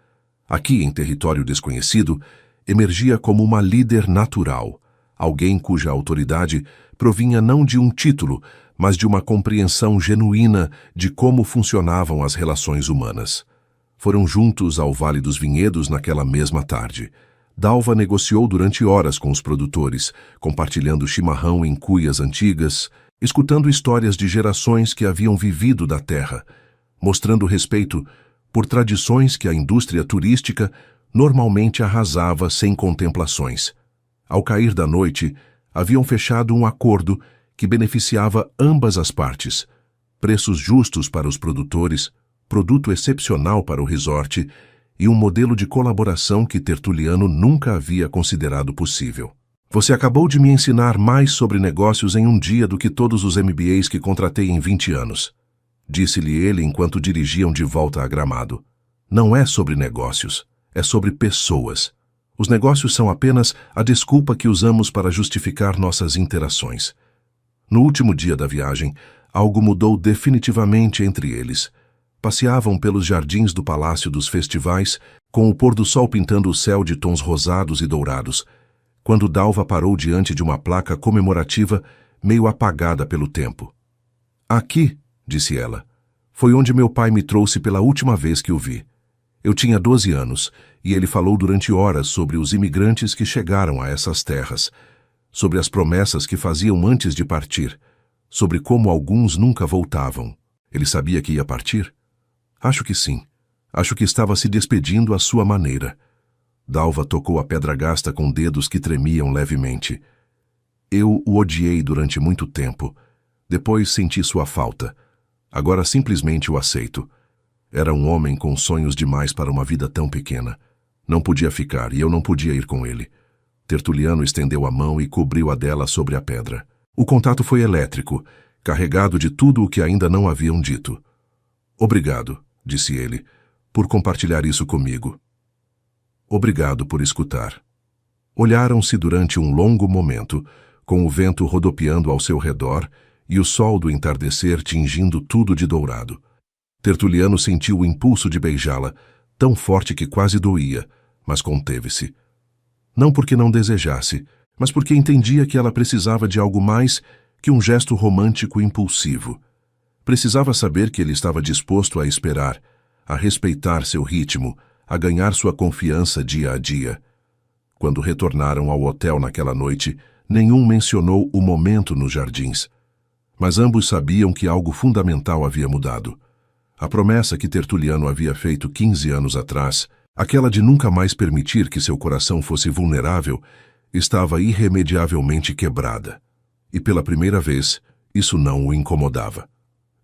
Aqui, em território desconhecido, emergia como uma líder natural, alguém cuja autoridade provinha não de um título, mas de uma compreensão genuína de como funcionavam as relações humanas. Foram juntos ao Vale dos Vinhedos naquela mesma tarde. Dalva negociou durante horas com os produtores, compartilhando chimarrão em cuias antigas, escutando histórias de gerações que haviam vivido da terra, mostrando respeito por tradições que a indústria turística normalmente arrasava sem contemplações. Ao cair da noite, haviam fechado um acordo que beneficiava ambas as partes. Preços justos para os produtores, produto excepcional para o resort e um modelo de colaboração que Tertuliano nunca havia considerado possível. Você acabou de me ensinar mais sobre negócios em um dia do que todos os MBAs que contratei em 20 anos. Disse-lhe ele enquanto dirigiam de volta a Gramado. Não é sobre negócios, é sobre pessoas. Os negócios são apenas a desculpa que usamos para justificar nossas interações. No último dia da viagem, algo mudou definitivamente entre eles. Passeavam pelos jardins do Palácio dos Festivais, com o pôr do sol pintando o céu de tons rosados e dourados, quando Dalva parou diante de uma placa comemorativa meio apagada pelo tempo. Aqui, disse ela, foi onde meu pai me trouxe pela última vez que o vi. Eu tinha 12 anos, e ele falou durante horas sobre os imigrantes que chegaram a essas terras, sobre as promessas que faziam antes de partir, sobre como alguns nunca voltavam. Ele sabia que ia partir? Acho que sim. Acho que estava se despedindo à sua maneira. Dalva tocou a pedra gasta com dedos que tremiam levemente. Eu o odiei durante muito tempo. Depois senti sua falta. Agora simplesmente o aceito. Era um homem com sonhos demais para uma vida tão pequena. Não podia ficar e eu não podia ir com ele. Tertuliano estendeu a mão e cobriu a dela sobre a pedra. O contato foi elétrico, carregado de tudo o que ainda não haviam dito. Obrigado, disse ele, por compartilhar isso comigo. Obrigado por escutar. Olharam-se durante um longo momento, com o vento rodopiando ao seu redor e o sol do entardecer tingindo tudo de dourado. Tertuliano sentiu o impulso de beijá-la, tão forte que quase doía, mas conteve-se. Não porque não desejasse, mas porque entendia que ela precisava de algo mais que um gesto romântico impulsivo. Precisava saber que ele estava disposto a esperar, a respeitar seu ritmo, a ganhar sua confiança dia a dia. Quando retornaram ao hotel naquela noite, nenhum mencionou o momento nos jardins. Mas ambos sabiam que algo fundamental havia mudado. A promessa que Tertuliano havia feito 15 anos atrás, aquela de nunca mais permitir que seu coração fosse vulnerável, estava irremediavelmente quebrada. E pela primeira vez, isso não o incomodava.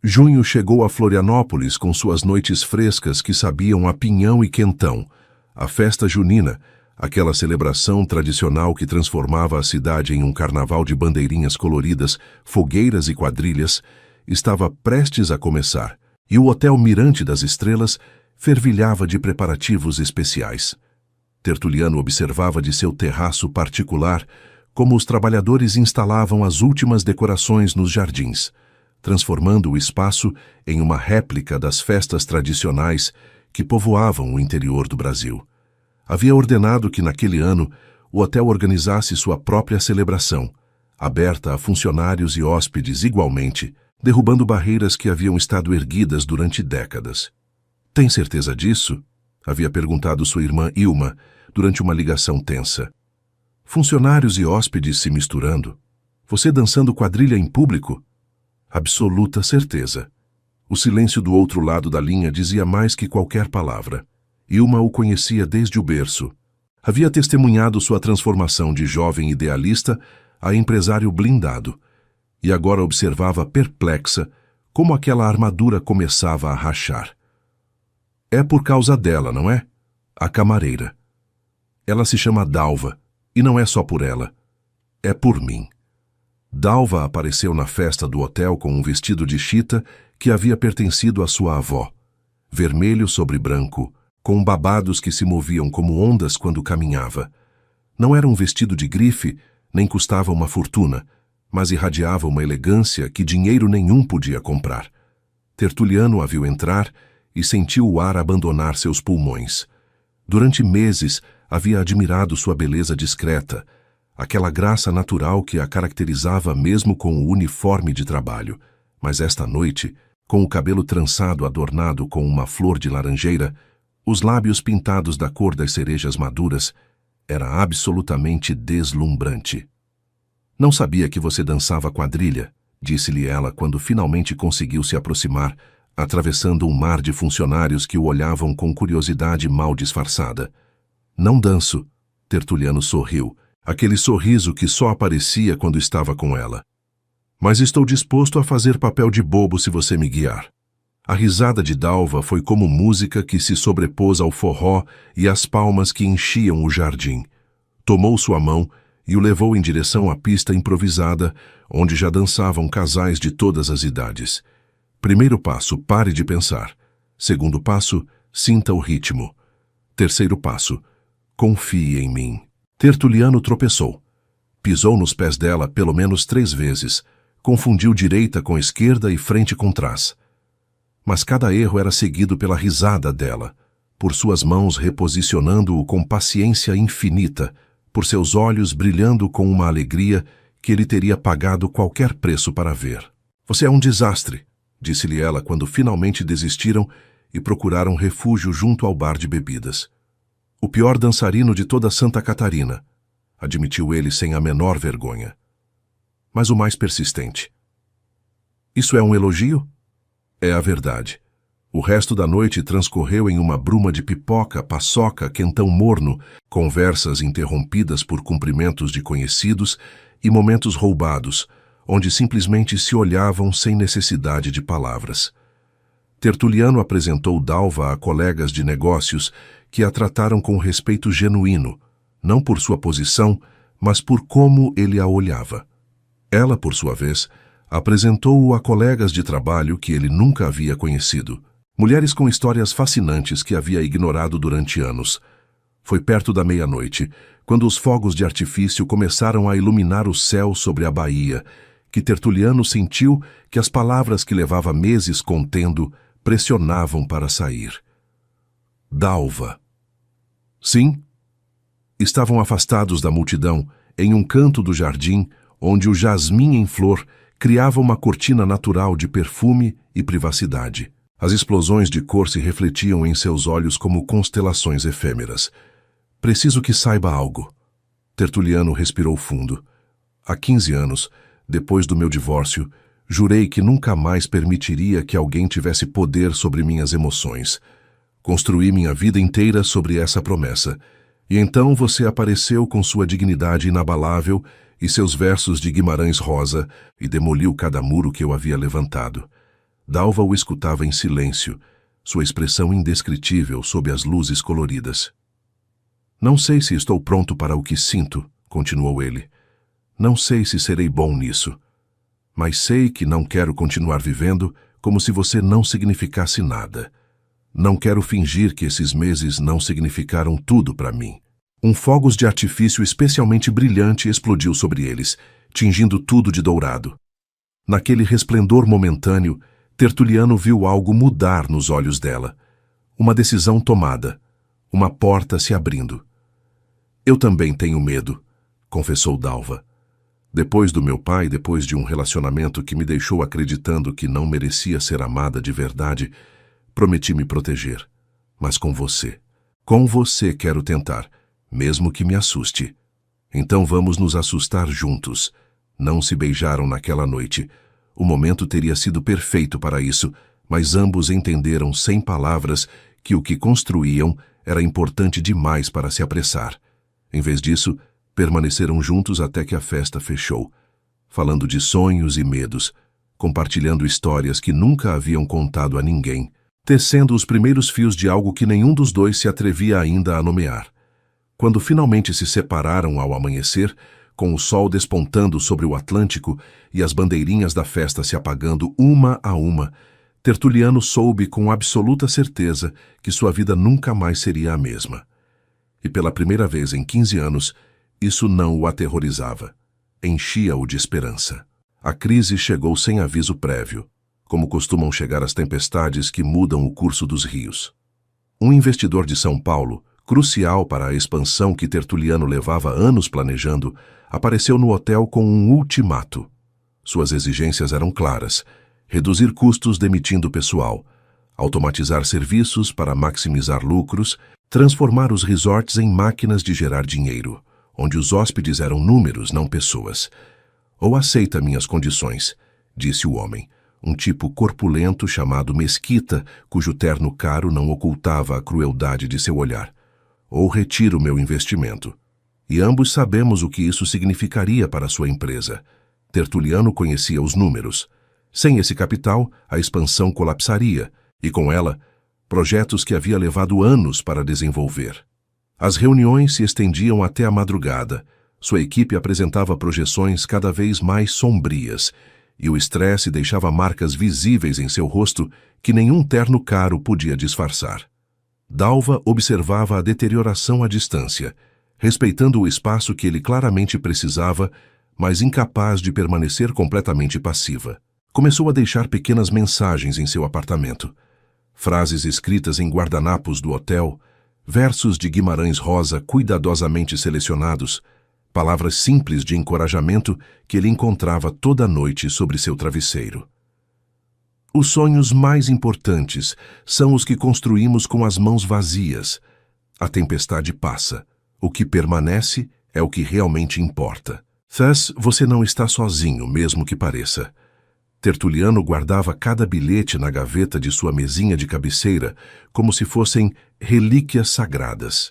Junho chegou a Florianópolis com suas noites frescas que sabiam a pinhão e quentão, a festa junina, aquela celebração tradicional que transformava a cidade em um carnaval de bandeirinhas coloridas, fogueiras e quadrilhas, estava prestes a começar, e o Hotel Mirante das Estrelas fervilhava de preparativos especiais. Tertuliano observava de seu terraço particular como os trabalhadores instalavam as últimas decorações nos jardins, transformando o espaço em uma réplica das festas tradicionais que povoavam o interior do Brasil. Havia ordenado que naquele ano o hotel organizasse sua própria celebração, aberta a funcionários e hóspedes igualmente, derrubando barreiras que haviam estado erguidas durante décadas. "Tem certeza disso?" havia perguntado sua irmã Ilma durante uma ligação tensa. "Funcionários e hóspedes se misturando? Você dançando quadrilha em público?" Absoluta certeza. O silêncio do outro lado da linha dizia mais que qualquer palavra. Ilma o conhecia desde o berço. Havia testemunhado sua transformação de jovem idealista a empresário blindado, e agora observava perplexa como aquela armadura começava a rachar. "É por causa dela, não é? A camareira. Ela se chama Dalva, e não é só por ela. É por mim." Dalva apareceu na festa do hotel com um vestido de chita que havia pertencido à sua avó, vermelho sobre branco, com babados que se moviam como ondas quando caminhava. Não era um vestido de grife, nem custava uma fortuna, mas irradiava uma elegância que dinheiro nenhum podia comprar. Tertuliano a viu entrar e sentiu o ar abandonar seus pulmões. Durante meses havia admirado sua beleza discreta, aquela graça natural que a caracterizava mesmo com o uniforme de trabalho, mas esta noite, com o cabelo trançado adornado com uma flor de laranjeira, os lábios pintados da cor das cerejas maduras, era absolutamente deslumbrante. "Não sabia que você dançava quadrilha", disse-lhe ela quando finalmente conseguiu se aproximar, atravessando um mar de funcionários que o olhavam com curiosidade mal disfarçada. "Não danço", Tertuliano sorriu, aquele sorriso que só aparecia quando estava com ela. "Mas estou disposto a fazer papel de bobo se você me guiar." A risada de Dalva foi como música que se sobrepôs ao forró e às palmas que enchiam o jardim. Tomou sua mão e o levou em direção à pista improvisada, onde já dançavam casais de todas as idades. Primeiro passo, pare de pensar. Segundo passo, sinta o ritmo. Terceiro passo, confie em mim. Tertuliano tropeçou. Pisou nos pés dela pelo menos 3 vezes, confundiu direita com esquerda e frente com trás. Mas cada erro era seguido pela risada dela, por suas mãos reposicionando-o com paciência infinita, por seus olhos brilhando com uma alegria que ele teria pagado qualquer preço para ver. "Você é um desastre", disse-lhe ela quando finalmente desistiram e procuraram refúgio junto ao bar de bebidas. "O pior dançarino de toda Santa Catarina", admitiu ele sem a menor vergonha. "Mas o mais persistente." "Isso é um elogio?" "É a verdade." O resto da noite transcorreu em uma bruma de pipoca, paçoca, quentão morno, conversas interrompidas por cumprimentos de conhecidos e momentos roubados, onde simplesmente se olhavam sem necessidade de palavras. Tertuliano apresentou Dalva a colegas de negócios que a trataram com respeito genuíno, não por sua posição, mas por como ele a olhava. Ela, por sua vez, apresentou-o a colegas de trabalho que ele nunca havia conhecido, mulheres com histórias fascinantes que havia ignorado durante anos. Foi perto da meia-noite, quando os fogos de artifício começaram a iluminar o céu sobre a baía, que Tertuliano sentiu que as palavras que levava meses contendo pressionavam para sair. Dalva. Sim. Estavam afastados da multidão, em um canto do jardim, onde o jasmim em flor criava uma cortina natural de perfume e privacidade. As explosões de cor se refletiam em seus olhos como constelações efêmeras. "Preciso que saiba algo." Tertuliano respirou fundo. "Há 15 anos, depois do meu divórcio, jurei que nunca mais permitiria que alguém tivesse poder sobre minhas emoções. Construí minha vida inteira sobre essa promessa. E então você apareceu com sua dignidade inabalável e seus versos de Guimarães Rosa e demoliu cada muro que eu havia levantado." Dalva o escutava em silêncio, sua expressão indescritível sob as luzes coloridas. Não sei se estou pronto para o que sinto, continuou ele. Não sei se serei bom nisso. Mas sei que não quero continuar vivendo como se você não significasse nada. Não quero fingir que esses meses não significaram tudo para mim. Um fogos de artifício especialmente brilhante explodiu sobre eles, tingindo tudo de dourado. Naquele resplendor momentâneo, Tertuliano viu algo mudar nos olhos dela. Uma decisão tomada. Uma porta se abrindo. Eu também tenho medo, confessou Dalva. Depois do meu pai, depois de um relacionamento que me deixou acreditando que não merecia ser amada de verdade, prometi me proteger. Mas com você quero tentar, mesmo que me assuste. Então vamos nos assustar juntos. Não se beijaram naquela noite. O momento teria sido perfeito para isso, mas ambos entenderam sem palavras que o que construíam era importante demais para se apressar. Em vez disso, permaneceram juntos até que a festa fechou, falando de sonhos e medos, compartilhando histórias que nunca haviam contado a ninguém, tecendo os primeiros fios de algo que nenhum dos dois se atrevia ainda a nomear. Quando finalmente se separaram ao amanhecer, com o sol despontando sobre o Atlântico e as bandeirinhas da festa se apagando uma a uma, Tertuliano soube com absoluta certeza que sua vida nunca mais seria a mesma. E pela primeira vez em 15 anos, isso não o aterrorizava. Enchia-o de esperança. A crise chegou sem aviso prévio, como costumam chegar as tempestades que mudam o curso dos rios. Um investidor de São Paulo, crucial para a expansão que Tertuliano levava anos planejando, apareceu no hotel com um ultimato. Suas exigências eram claras: reduzir custos demitindo pessoal, automatizar serviços para maximizar lucros, transformar os resorts em máquinas de gerar dinheiro, onde os hóspedes eram números, não pessoas. Ou aceita minhas condições, disse o homem, um tipo corpulento chamado Mesquita, cujo terno caro não ocultava a crueldade de seu olhar. Ou retiro meu investimento. E ambos sabemos o que isso significaria para sua empresa. Tertuliano conhecia os números. Sem esse capital, a expansão colapsaria, e com ela, projetos que havia levado anos para desenvolver. As reuniões se estendiam até a madrugada. Sua equipe apresentava projeções cada vez mais sombrias, e o estresse deixava marcas visíveis em seu rosto que nenhum terno caro podia disfarçar. Dalva observava a deterioração à distância, respeitando o espaço que ele claramente precisava, mas incapaz de permanecer completamente passiva. Começou a deixar pequenas mensagens em seu apartamento. Frases escritas em guardanapos do hotel, versos de Guimarães Rosa cuidadosamente selecionados, palavras simples de encorajamento que ele encontrava toda noite sobre seu travesseiro. Os sonhos mais importantes são os que construímos com as mãos vazias. A tempestade passa. O que permanece é o que realmente importa. Thus, você não está sozinho, mesmo que pareça. Tertuliano guardava cada bilhete na gaveta de sua mesinha de cabeceira como se fossem relíquias sagradas.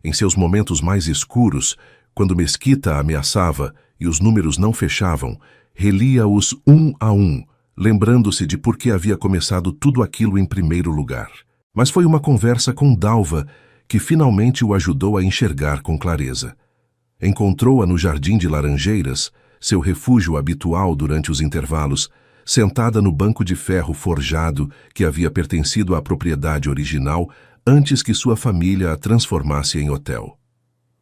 Em seus momentos mais escuros, quando Mesquita a ameaçava e os números não fechavam, relia-os um a um, lembrando-se de por que havia começado tudo aquilo em primeiro lugar. Mas foi uma conversa com Dalva que finalmente o ajudou a enxergar com clareza. Encontrou-a no jardim de laranjeiras, seu refúgio habitual durante os intervalos, sentada no banco de ferro forjado que havia pertencido à propriedade original antes que sua família a transformasse em hotel.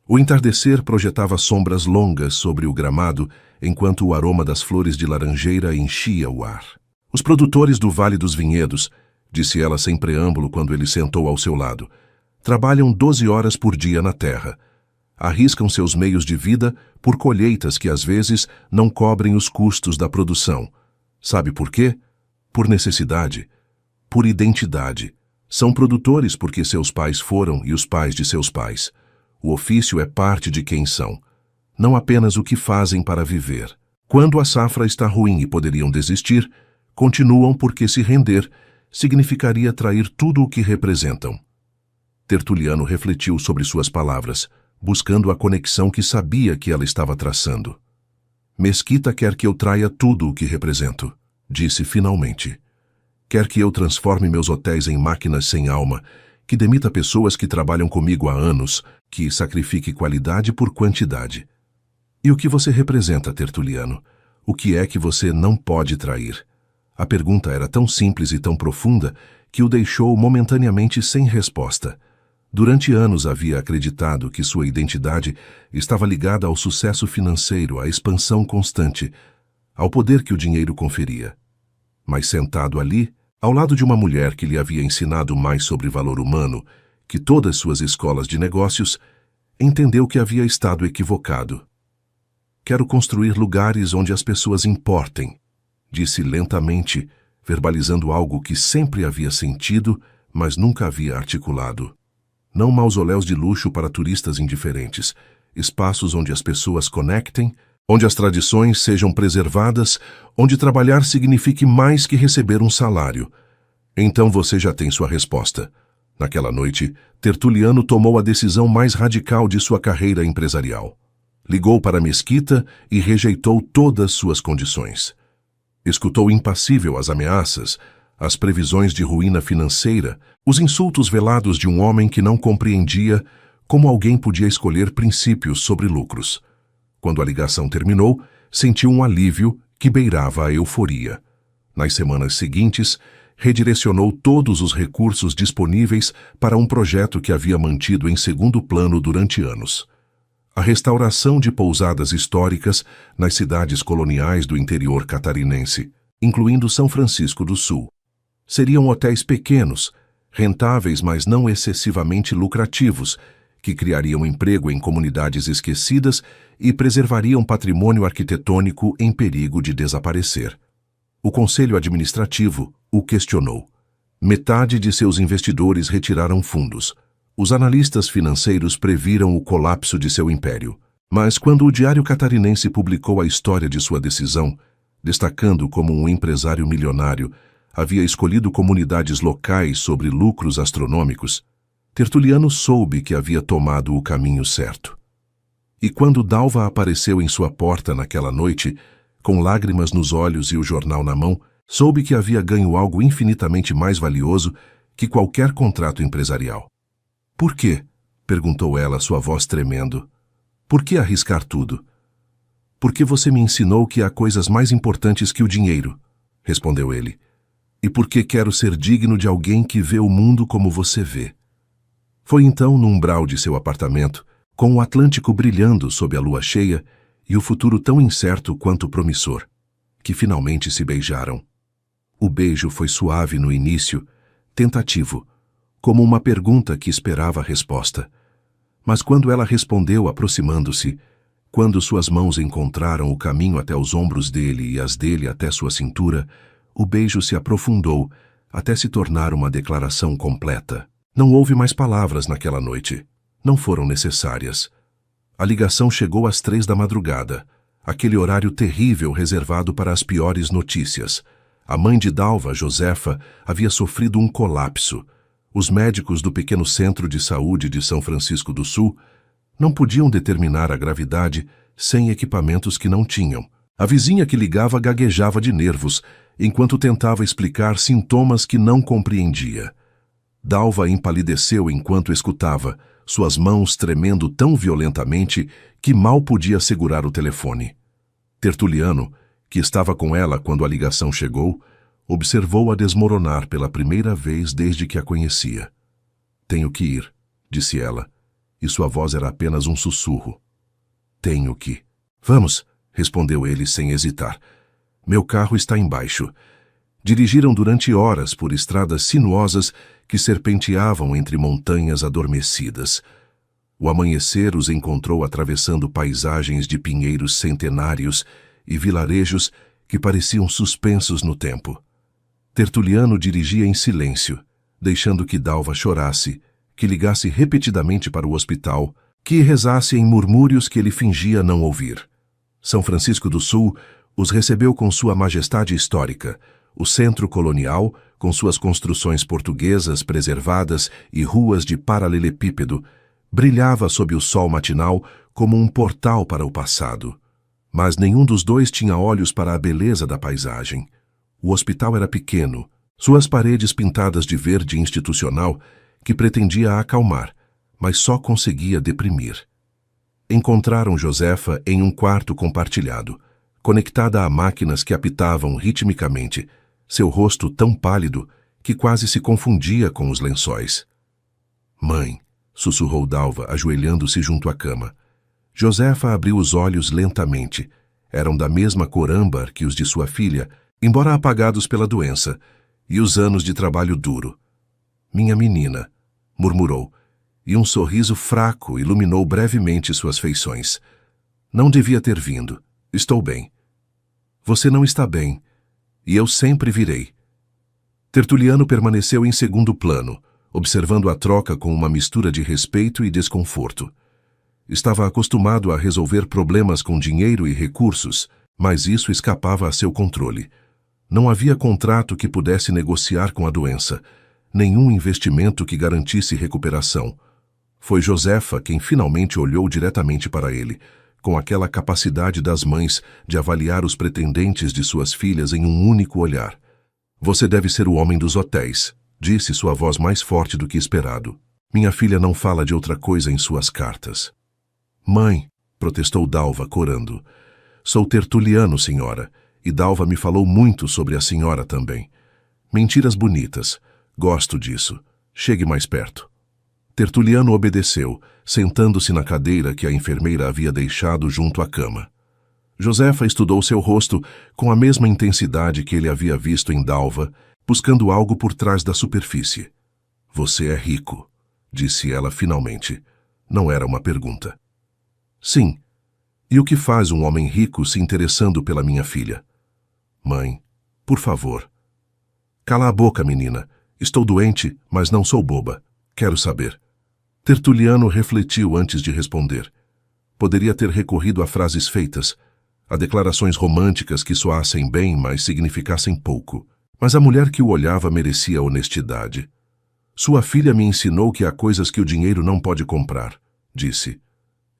O entardecer projetava sombras longas sobre o gramado, enquanto o aroma das flores de laranjeira enchia o ar. Os produtores do Vale dos Vinhedos, disse ela sem preâmbulo quando ele sentou ao seu lado, trabalham 12 horas por dia na terra. Arriscam seus meios de vida por colheitas que às vezes não cobrem os custos da produção. Sabe por quê? Por necessidade, por identidade. São produtores porque seus pais foram e os pais de seus pais. O ofício é parte de quem são, não apenas o que fazem para viver. Quando a safra está ruim e poderiam desistir, continuam porque se render significaria trair tudo o que representam. Tertuliano refletiu sobre suas palavras, buscando a conexão que sabia que ela estava traçando. Mesquita quer que eu traia tudo o que represento, disse finalmente. Quer que eu transforme meus hotéis em máquinas sem alma que demita pessoas que trabalham comigo há anos, que sacrifique qualidade por quantidade. E o que você representa, Tertuliano? O que é que você não pode trair? A pergunta era tão simples e tão profunda que o deixou momentaneamente sem resposta. Durante anos havia acreditado que sua identidade estava ligada ao sucesso financeiro, à expansão constante, ao poder que o dinheiro conferia. Mas sentado ali, ao lado de uma mulher que lhe havia ensinado mais sobre valor humano que todas suas escolas de negócios, entendeu que havia estado equivocado. Quero construir lugares onde as pessoas importem, disse lentamente, verbalizando algo que sempre havia sentido, mas nunca havia articulado. Não mausoléus de luxo para turistas indiferentes, espaços onde as pessoas conectem, onde as tradições sejam preservadas, onde trabalhar signifique mais que receber um salário. Então você já tem sua resposta. Naquela noite, Tertuliano tomou a decisão mais radical de sua carreira empresarial. Ligou para a mesquita e rejeitou todas suas condições. Escutou impassível as ameaças, as previsões de ruína financeira, os insultos velados de um homem que não compreendia como alguém podia escolher princípios sobre lucros. Quando a ligação terminou, sentiu um alívio que beirava a euforia. Nas semanas seguintes, redirecionou todos os recursos disponíveis para um projeto que havia mantido em segundo plano durante anos. A restauração de pousadas históricas nas cidades coloniais do interior catarinense, incluindo São Francisco do Sul. Seriam hotéis pequenos, rentáveis mas não excessivamente lucrativos, que criariam emprego em comunidades esquecidas e preservariam patrimônio arquitetônico em perigo de desaparecer. O Conselho Administrativo o questionou. Metade de seus investidores retiraram fundos. Os analistas financeiros previram o colapso de seu império. Mas quando o Diário Catarinense publicou a história de sua decisão, destacando como um empresário milionário havia escolhido comunidades locais sobre lucros astronômicos, Tertuliano soube que havia tomado o caminho certo. E quando Dalva apareceu em sua porta naquela noite, com lágrimas nos olhos e o jornal na mão, soube que havia ganho algo infinitamente mais valioso que qualquer contrato empresarial. Por quê? Perguntou ela, sua voz tremendo. Por que arriscar tudo? Porque você me ensinou que há coisas mais importantes que o dinheiro, respondeu ele. E porque quero ser digno de alguém que vê o mundo como você vê. Foi então no umbral de seu apartamento, com o Atlântico brilhando sob a lua cheia e o futuro tão incerto quanto promissor, que finalmente se beijaram. O beijo foi suave no início, tentativo, como uma pergunta que esperava a resposta. Mas quando ela respondeu aproximando-se, quando suas mãos encontraram o caminho até os ombros dele e as dele até sua cintura, o beijo se aprofundou até se tornar uma declaração completa. Não houve mais palavras naquela noite. Não foram necessárias. A ligação chegou às 3 da madrugada, aquele horário terrível reservado para as piores notícias. A mãe de Dalva, Josefa, havia sofrido um colapso. Os médicos do pequeno centro de saúde de São Francisco do Sul não podiam determinar a gravidade sem equipamentos que não tinham. A vizinha que ligava gaguejava de nervos, enquanto tentava explicar sintomas que não compreendia. Dalva empalideceu enquanto escutava, suas mãos tremendo tão violentamente que mal podia segurar o telefone. Tertuliano, que estava com ela quando a ligação chegou, observou-a desmoronar pela primeira vez desde que a conhecia. Tenho que ir, disse ela, e sua voz era apenas um sussurro. Tenho que. Vamos, respondeu ele sem hesitar. Meu carro está embaixo. Dirigiram durante horas por estradas sinuosas que serpenteavam entre montanhas adormecidas. O amanhecer os encontrou atravessando paisagens de pinheiros centenários e vilarejos que pareciam suspensos no tempo. Tertuliano dirigia em silêncio, deixando que Dalva chorasse, que ligasse repetidamente para o hospital, que rezasse em murmúrios que ele fingia não ouvir. São Francisco do Sul os recebeu com sua majestade histórica, o centro colonial, com suas construções portuguesas preservadas e ruas de paralelepípedo, brilhava sob o sol matinal como um portal para o passado. Mas nenhum dos dois tinha olhos para a beleza da paisagem. O hospital era pequeno, suas paredes pintadas de verde institucional que pretendia acalmar, mas só conseguia deprimir. Encontraram Josefa em um quarto compartilhado, conectada a máquinas que apitavam ritmicamente, seu rosto tão pálido que quase se confundia com os lençóis. "Mãe", sussurrou Dalva, ajoelhando-se junto à cama. Josefa abriu os olhos lentamente. Eram da mesma cor âmbar que os de sua filha, embora apagados pela doença e os anos de trabalho duro. "Minha menina", murmurou, e um sorriso fraco iluminou brevemente suas feições. "Não devia ter vindo. Estou bem." "Você não está bem, e eu sempre virei." Tertuliano permaneceu em segundo plano, observando a troca com uma mistura de respeito e desconforto. Estava acostumado a resolver problemas com dinheiro e recursos, mas isso escapava a seu controle. Não havia contrato que pudesse negociar com a doença, nenhum investimento que garantisse recuperação. Foi Josefa quem finalmente olhou diretamente para ele, com aquela capacidade das mães de avaliar os pretendentes de suas filhas em um único olhar. "Você deve ser o homem dos hotéis", disse sua voz mais forte do que esperado. "Minha filha não fala de outra coisa em suas cartas." "Mãe", protestou Dalva, corando. "Sou Tertuliano, senhora, e Dalva me falou muito sobre a senhora também. Mentiras bonitas. Gosto disso. Chegue mais perto." Tertuliano obedeceu, sentando-se na cadeira que a enfermeira havia deixado junto à cama. Josefa estudou seu rosto com a mesma intensidade que ele havia visto em Dalva, buscando algo por trás da superfície. "Você é rico", disse ela finalmente. Não era uma pergunta. "Sim. E o que faz um homem rico se interessando pela minha filha?" "Mãe, por favor." "Cala a boca, menina. Estou doente, mas não sou boba. Quero saber." Tertuliano refletiu antes de responder. Poderia ter recorrido a frases feitas, a declarações românticas que soassem bem, mas significassem pouco. Mas a mulher que o olhava merecia honestidade. "Sua filha me ensinou que há coisas que o dinheiro não pode comprar", disse.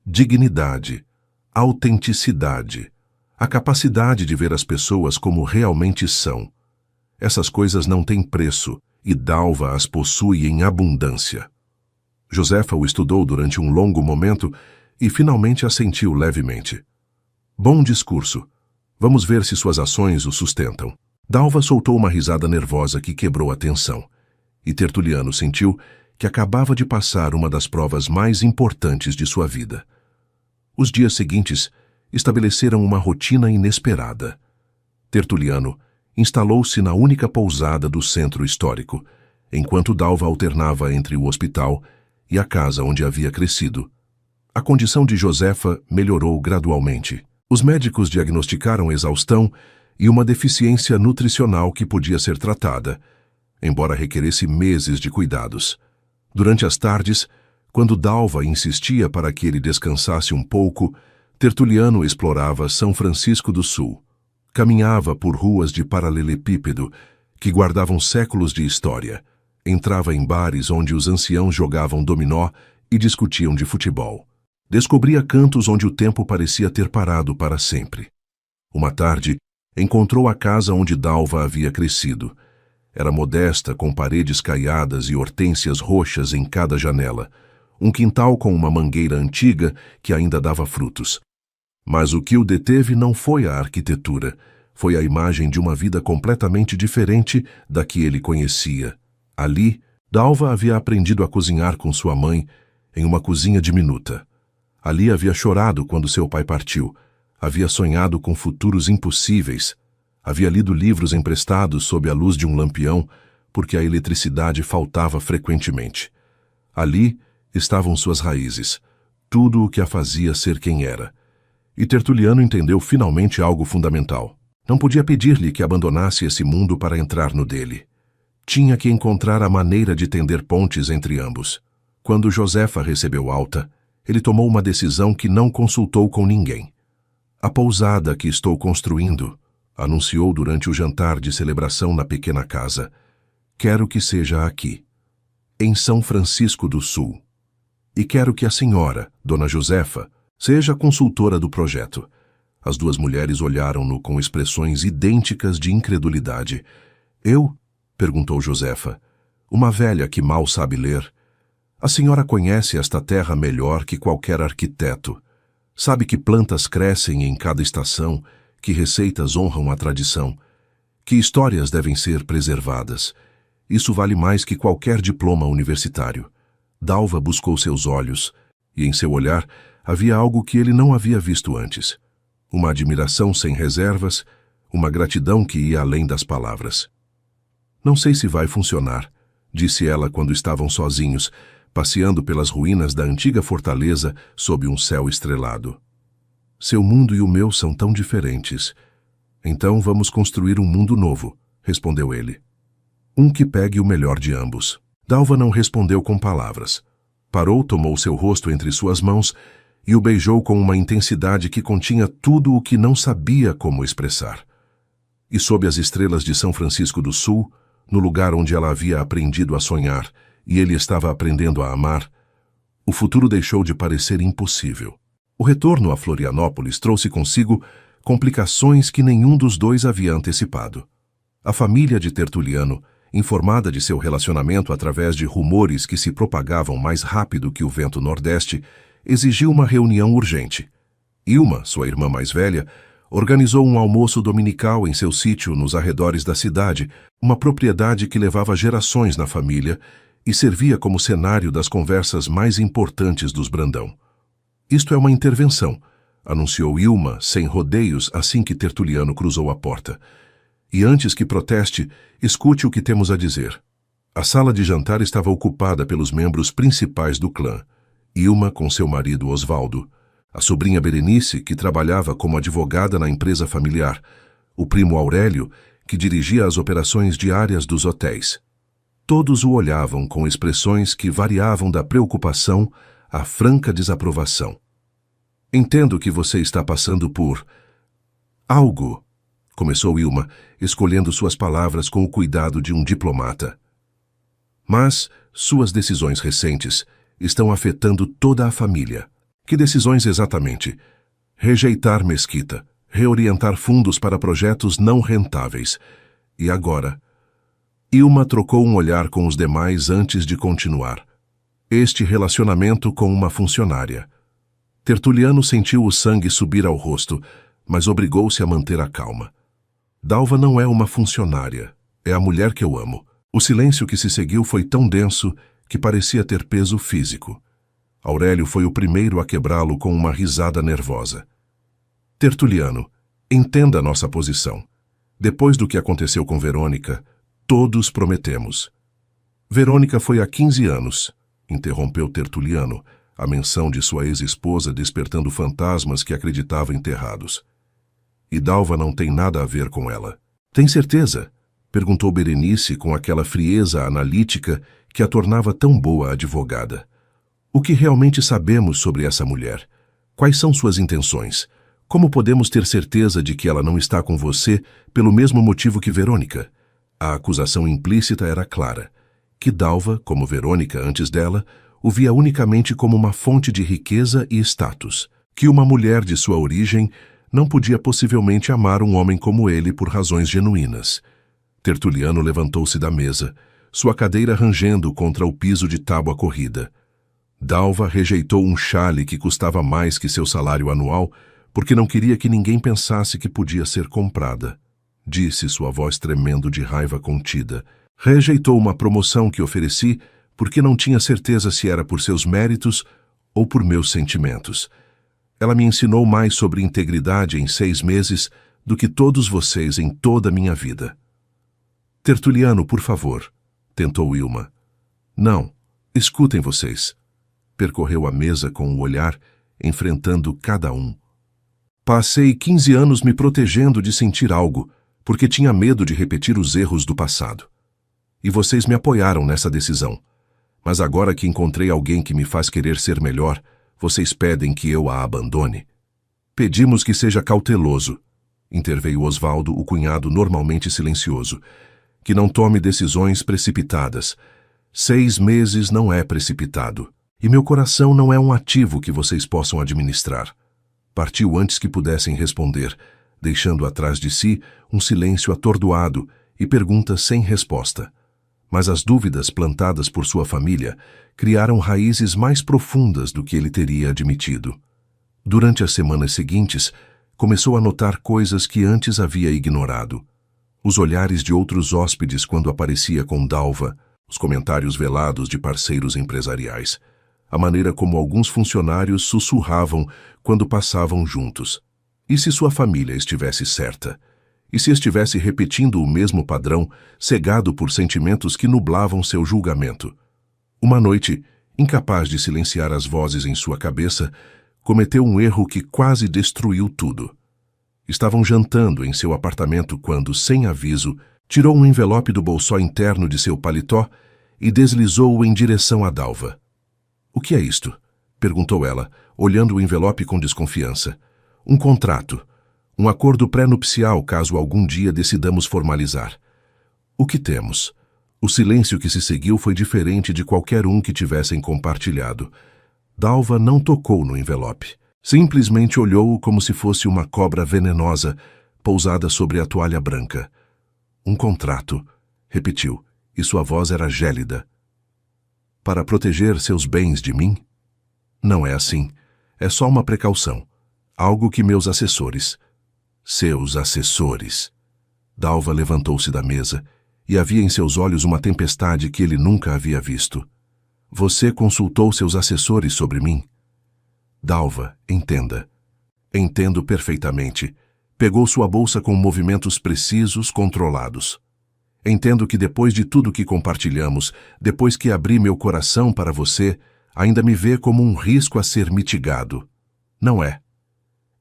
"Dignidade, autenticidade, a capacidade de ver as pessoas como realmente são. Essas coisas não têm preço, e Dalva as possui em abundância." Josefa o estudou durante um longo momento e finalmente assentiu levemente. "Bom discurso. Vamos ver se suas ações o sustentam." Dalva soltou uma risada nervosa que quebrou a tensão, e Tertuliano sentiu que acabava de passar uma das provas mais importantes de sua vida. Os dias seguintes estabeleceram uma rotina inesperada. Tertuliano instalou-se na única pousada do centro histórico, enquanto Dalva alternava entre o hospital e a casa onde havia crescido. A condição de Josefa melhorou gradualmente. Os médicos diagnosticaram exaustão e uma deficiência nutricional que podia ser tratada, embora requeresse meses de cuidados. Durante as tardes, quando Dalva insistia para que ele descansasse um pouco, Tertuliano explorava São Francisco do Sul. Caminhava por ruas de paralelepípedo que guardavam séculos de história. Entrava em bares onde os anciãos jogavam dominó e discutiam de futebol. Descobria cantos onde o tempo parecia ter parado para sempre. Uma tarde, encontrou a casa onde Dalva havia crescido. Era modesta, com paredes caiadas e hortênsias roxas em cada janela. Um quintal com uma mangueira antiga que ainda dava frutos. Mas o que o deteve não foi a arquitetura, foi a imagem de uma vida completamente diferente da que ele conhecia. Ali, Dalva havia aprendido a cozinhar com sua mãe em uma cozinha diminuta. Ali havia chorado quando seu pai partiu, havia sonhado com futuros impossíveis, havia lido livros emprestados sob a luz de um lampião porque a eletricidade faltava frequentemente. Ali estavam suas raízes, tudo o que a fazia ser quem era. E Tertuliano entendeu finalmente algo fundamental. Não podia pedir-lhe que abandonasse esse mundo para entrar no dele. Tinha que encontrar a maneira de tender pontes entre ambos. Quando Josefa recebeu alta, ele tomou uma decisão que não consultou com ninguém. "A pousada que estou construindo", anunciou durante o jantar de celebração na pequena casa, "quero que seja aqui, em São Francisco do Sul. E quero que a senhora, Dona Josefa, seja consultora do projeto." As duas mulheres olharam-no com expressões idênticas de incredulidade. "Eu?" perguntou Josefa. uma velha que mal sabe ler. A senhora conhece esta terra melhor que qualquer arquiteto. Sabe que plantas crescem em cada estação, que receitas honram a tradição, que histórias devem ser preservadas. Isso vale mais que qualquer diploma universitário. Dalva buscou seus olhos, e em seu olhar havia algo que ele não havia visto antes. Uma admiração sem reservas, uma gratidão que ia além das palavras. Não sei se vai funcionar, disse ela quando estavam sozinhos, passeando pelas ruínas da antiga fortaleza sob um céu estrelado. Seu mundo e o meu são tão diferentes. Então vamos construir um mundo novo, respondeu ele. Um que pegue o melhor de ambos. Dalva não respondeu com palavras. Parou, tomou seu rosto entre suas mãos e o beijou com uma intensidade que continha tudo o que não sabia como expressar. E sob as estrelas de São Francisco do Sul, no lugar onde ela havia aprendido a sonhar e ele estava aprendendo a amar, o futuro deixou de parecer impossível. O retorno a Florianópolis trouxe consigo complicações que nenhum dos dois havia antecipado. A família de Tertuliano, informada de seu relacionamento através de rumores que se propagavam mais rápido que o vento nordeste, exigiu uma reunião urgente. Ilma, sua irmã mais velha, organizou um almoço dominical em seu sítio nos arredores da cidade, uma propriedade que levava gerações na família e servia como cenário das conversas mais importantes dos Brandão. Isto é uma intervenção, anunciou Ilma, sem rodeios, assim que Tertuliano cruzou a porta. E antes que proteste, escute o que temos a dizer. A sala de jantar estava ocupada pelos membros principais do clã. Ilma com seu marido Osvaldo, a sobrinha Berenice, que trabalhava como advogada na empresa familiar, o primo Aurélio, que dirigia as operações diárias dos hotéis. Todos o olhavam com expressões que variavam da preocupação à franca desaprovação. Entendo que você está passando por algo, começou Ilma, escolhendo suas palavras com o cuidado de um diplomata. Mas suas decisões recentes estão afetando toda a família. Que decisões exatamente? Rejeitar Mesquita, reorientar fundos para projetos não rentáveis. E agora? Ilma trocou um olhar com os demais antes de continuar. Este relacionamento com uma funcionária. Tertuliano sentiu o sangue subir ao rosto, mas obrigou-se a manter a calma. Dalva não é uma funcionária, é a mulher que eu amo. O silêncio que se seguiu foi tão denso que parecia ter peso físico. Aurélio foi o primeiro a quebrá-lo com uma risada nervosa. Tertuliano, entenda nossa posição. Depois do que aconteceu com Verônica, todos prometemos. Verônica foi há 15 anos, interrompeu Tertuliano, a menção de sua ex-esposa despertando fantasmas que acreditava enterrados. E Dalva não tem nada a ver com ela. Tem certeza? Perguntou Berenice com aquela frieza analítica que a tornava tão boa advogada. O que realmente sabemos sobre essa mulher? Quais são suas intenções? Como podemos ter certeza de que ela não está com você pelo mesmo motivo que Verônica? A acusação implícita era clara, que Dalva, como Verônica antes dela, o via unicamente como uma fonte de riqueza e status, que uma mulher de sua origem não podia possivelmente amar um homem como ele por razões genuínas. Tertuliano levantou-se da mesa, sua cadeira rangendo contra o piso de tábua corrida. Dalva rejeitou um chale que custava mais que seu salário anual, porque não queria que ninguém pensasse que podia ser comprada. Disse sua voz tremendo de raiva contida. Rejeitou uma promoção que ofereci porque não tinha certeza se era por seus méritos ou por meus sentimentos. Ela me ensinou mais sobre integridade em 6 meses do que todos vocês em toda a minha vida. Tertuliano, por favor, tentou Ilma. Não, escutem vocês. Percorreu a mesa com o olhar, enfrentando cada um. Passei 15 anos me protegendo de sentir algo, porque tinha medo de repetir os erros do passado. E vocês me apoiaram nessa decisão. Mas agora que encontrei alguém que me faz querer ser melhor, vocês pedem que eu a abandone? Pedimos que seja cauteloso, interveio Osvaldo, o cunhado normalmente silencioso, que não tome decisões precipitadas. 6 meses não é precipitado, e meu coração não é um ativo que vocês possam administrar. Partiu antes que pudessem responder, deixando atrás de si um silêncio atordoado e perguntas sem resposta. Mas as dúvidas plantadas por sua família criaram raízes mais profundas do que ele teria admitido. Durante as semanas seguintes, começou a notar coisas que antes havia ignorado. Os olhares de outros hóspedes quando aparecia com Dalva, os comentários velados de parceiros empresariais, a maneira como alguns funcionários sussurravam quando passavam juntos. E se sua família estivesse certa? E se estivesse repetindo o mesmo padrão, cegado por sentimentos que nublavam seu julgamento? Uma noite, incapaz de silenciar as vozes em sua cabeça, cometeu um erro que quase destruiu tudo. Estavam jantando em seu apartamento quando, sem aviso, tirou um envelope do bolsó interno de seu paletó e deslizou-o em direção a Dalva. "O que é isto?" perguntou ela, olhando o envelope com desconfiança. "Um contrato. Um acordo pré-nupcial caso algum dia decidamos formalizar." "O que temos?" O silêncio que se seguiu foi diferente de qualquer um que tivessem compartilhado. Dalva não tocou no envelope. Simplesmente olhou-o como se fosse uma cobra venenosa pousada sobre a toalha branca. "Um contrato", repetiu, e sua voz era gélida. "Para proteger seus bens de mim?" "Não é assim. É só uma precaução. Algo que meus assessores..." "Seus assessores." Dalva levantou-se da mesa e havia em seus olhos uma tempestade que ele nunca havia visto. "Você consultou seus assessores sobre mim?" "Dalva, entenda." "Entendo perfeitamente." Pegou sua bolsa com movimentos precisos, controlados. "Entendo que depois de tudo que compartilhamos, depois que abri meu coração para você, ainda me vê como um risco a ser mitigado. Não é?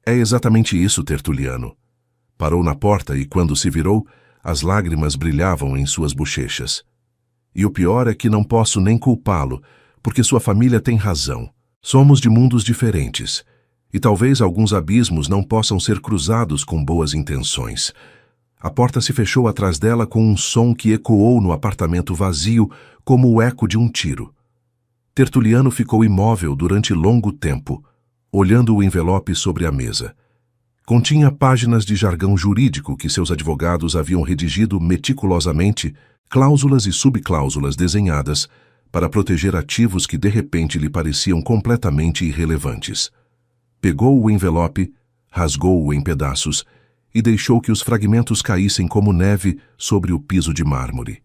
É exatamente isso, Tertuliano." Parou na porta e, quando se virou, as lágrimas brilhavam em suas bochechas. "E o pior é que não posso nem culpá-lo, porque sua família tem razão. Somos de mundos diferentes, e talvez alguns abismos não possam ser cruzados com boas intenções." A porta se fechou atrás dela com um som que ecoou no apartamento vazio como o eco de um tiro. Tertuliano ficou imóvel durante longo tempo, olhando o envelope sobre a mesa. Continha páginas de jargão jurídico que seus advogados haviam redigido meticulosamente, cláusulas e subcláusulas desenhadas para proteger ativos que de repente lhe pareciam completamente irrelevantes. Pegou o envelope, rasgou-o em pedaços e deixou que os fragmentos caíssem como neve sobre o piso de mármore.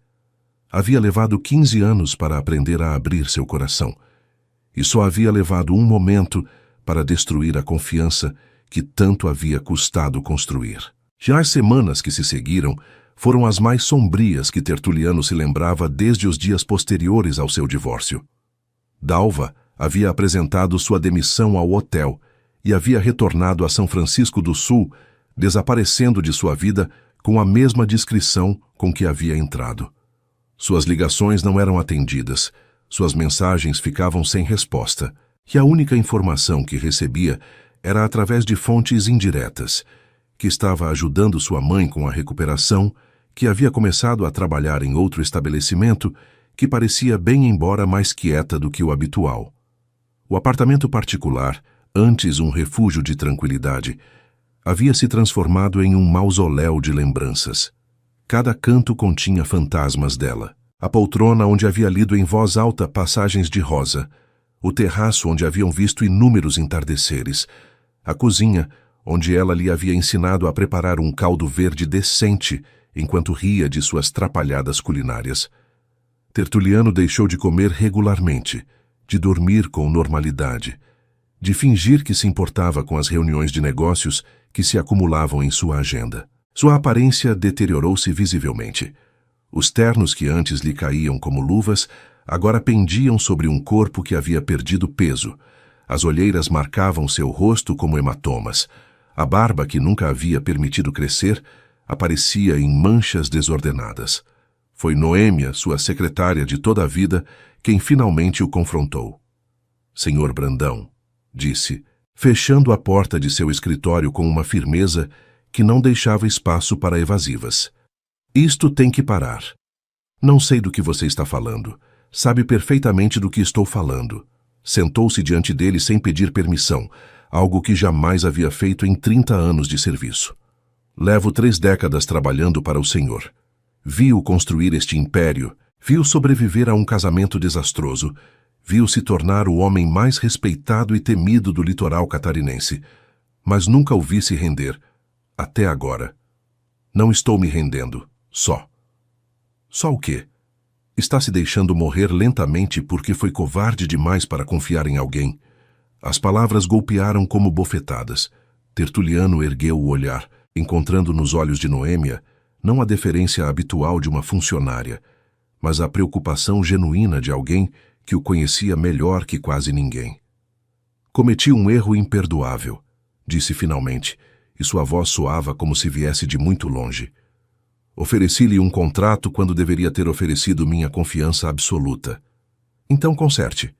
Havia levado 15 anos para aprender a abrir seu coração, e só havia levado um momento para destruir a confiança que tanto havia custado construir. Já as semanas que se seguiram foram as mais sombrias que Tertuliano se lembrava desde os dias posteriores ao seu divórcio. Dalva havia apresentado sua demissão ao hotel e havia retornado a São Francisco do Sul, desaparecendo de sua vida com a mesma discrição com que havia entrado. Suas ligações não eram atendidas, suas mensagens ficavam sem resposta, e a única informação que recebia era através de fontes indiretas, que estava ajudando sua mãe com a recuperação, que havia começado a trabalhar em outro estabelecimento, que parecia bem embora mais quieta do que o habitual. O apartamento particular, antes um refúgio de tranquilidade, havia se transformado em um mausoléu de lembranças. Cada canto continha fantasmas dela. A poltrona onde havia lido em voz alta passagens de Rosa, o terraço onde haviam visto inúmeros entardeceres, a cozinha onde ela lhe havia ensinado a preparar um caldo verde decente enquanto ria de suas trapalhadas culinárias. Tertuliano deixou de comer regularmente, de dormir com normalidade, de fingir que se importava com as reuniões de negócios que se acumulavam em sua agenda. Sua aparência deteriorou-se visivelmente. Os ternos que antes lhe caíam como luvas agora pendiam sobre um corpo que havia perdido peso. As olheiras marcavam seu rosto como hematomas. A barba, que nunca havia permitido crescer, aparecia em manchas desordenadas. Foi Noêmia, sua secretária de toda a vida, quem finalmente o confrontou. "Senhor Brandão", disse, fechando a porta de seu escritório com uma firmeza que não deixava espaço para evasivas. "Isto tem que parar. Não sei do que você está falando. Sabe perfeitamente do que estou falando." Sentou-se diante dele sem pedir permissão, algo que jamais havia feito em 30 anos de serviço. "Levo 3 décadas trabalhando para o senhor. Vi-o construir este império Viu sobreviver a um casamento desastroso. Viu se tornar o homem mais respeitado e temido do litoral catarinense. Mas nunca o vi se render. Até agora. Não estou me rendendo. Só. Só o quê? Está se deixando morrer lentamente porque foi covarde demais para confiar em alguém. As palavras golpearam como bofetadas. Tertuliano ergueu o olhar, encontrando nos olhos de Noêmia não a deferência habitual de uma funcionária, mas a preocupação genuína de alguém que o conhecia melhor que quase ninguém. Cometi um erro imperdoável, disse finalmente, e sua voz soava como se viesse de muito longe. Ofereci-lhe um contrato quando deveria ter oferecido minha confiança absoluta. Então conserte.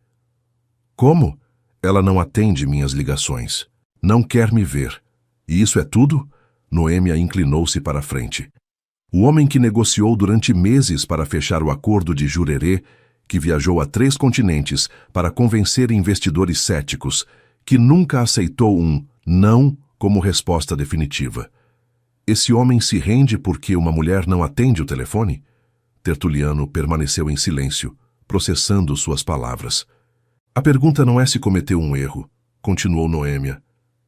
Como? Ela não atende minhas ligações. Não quer me ver. E isso é tudo? Noêmia inclinou-se para a frente. O homem que negociou durante meses para fechar o acordo de Jurerê, que viajou a 3 continentes para convencer investidores céticos, que nunca aceitou um não como resposta definitiva. Esse homem se rende porque uma mulher não atende o telefone? Tertuliano permaneceu em silêncio, processando suas palavras. A pergunta não é se cometeu um erro, continuou Noêmia.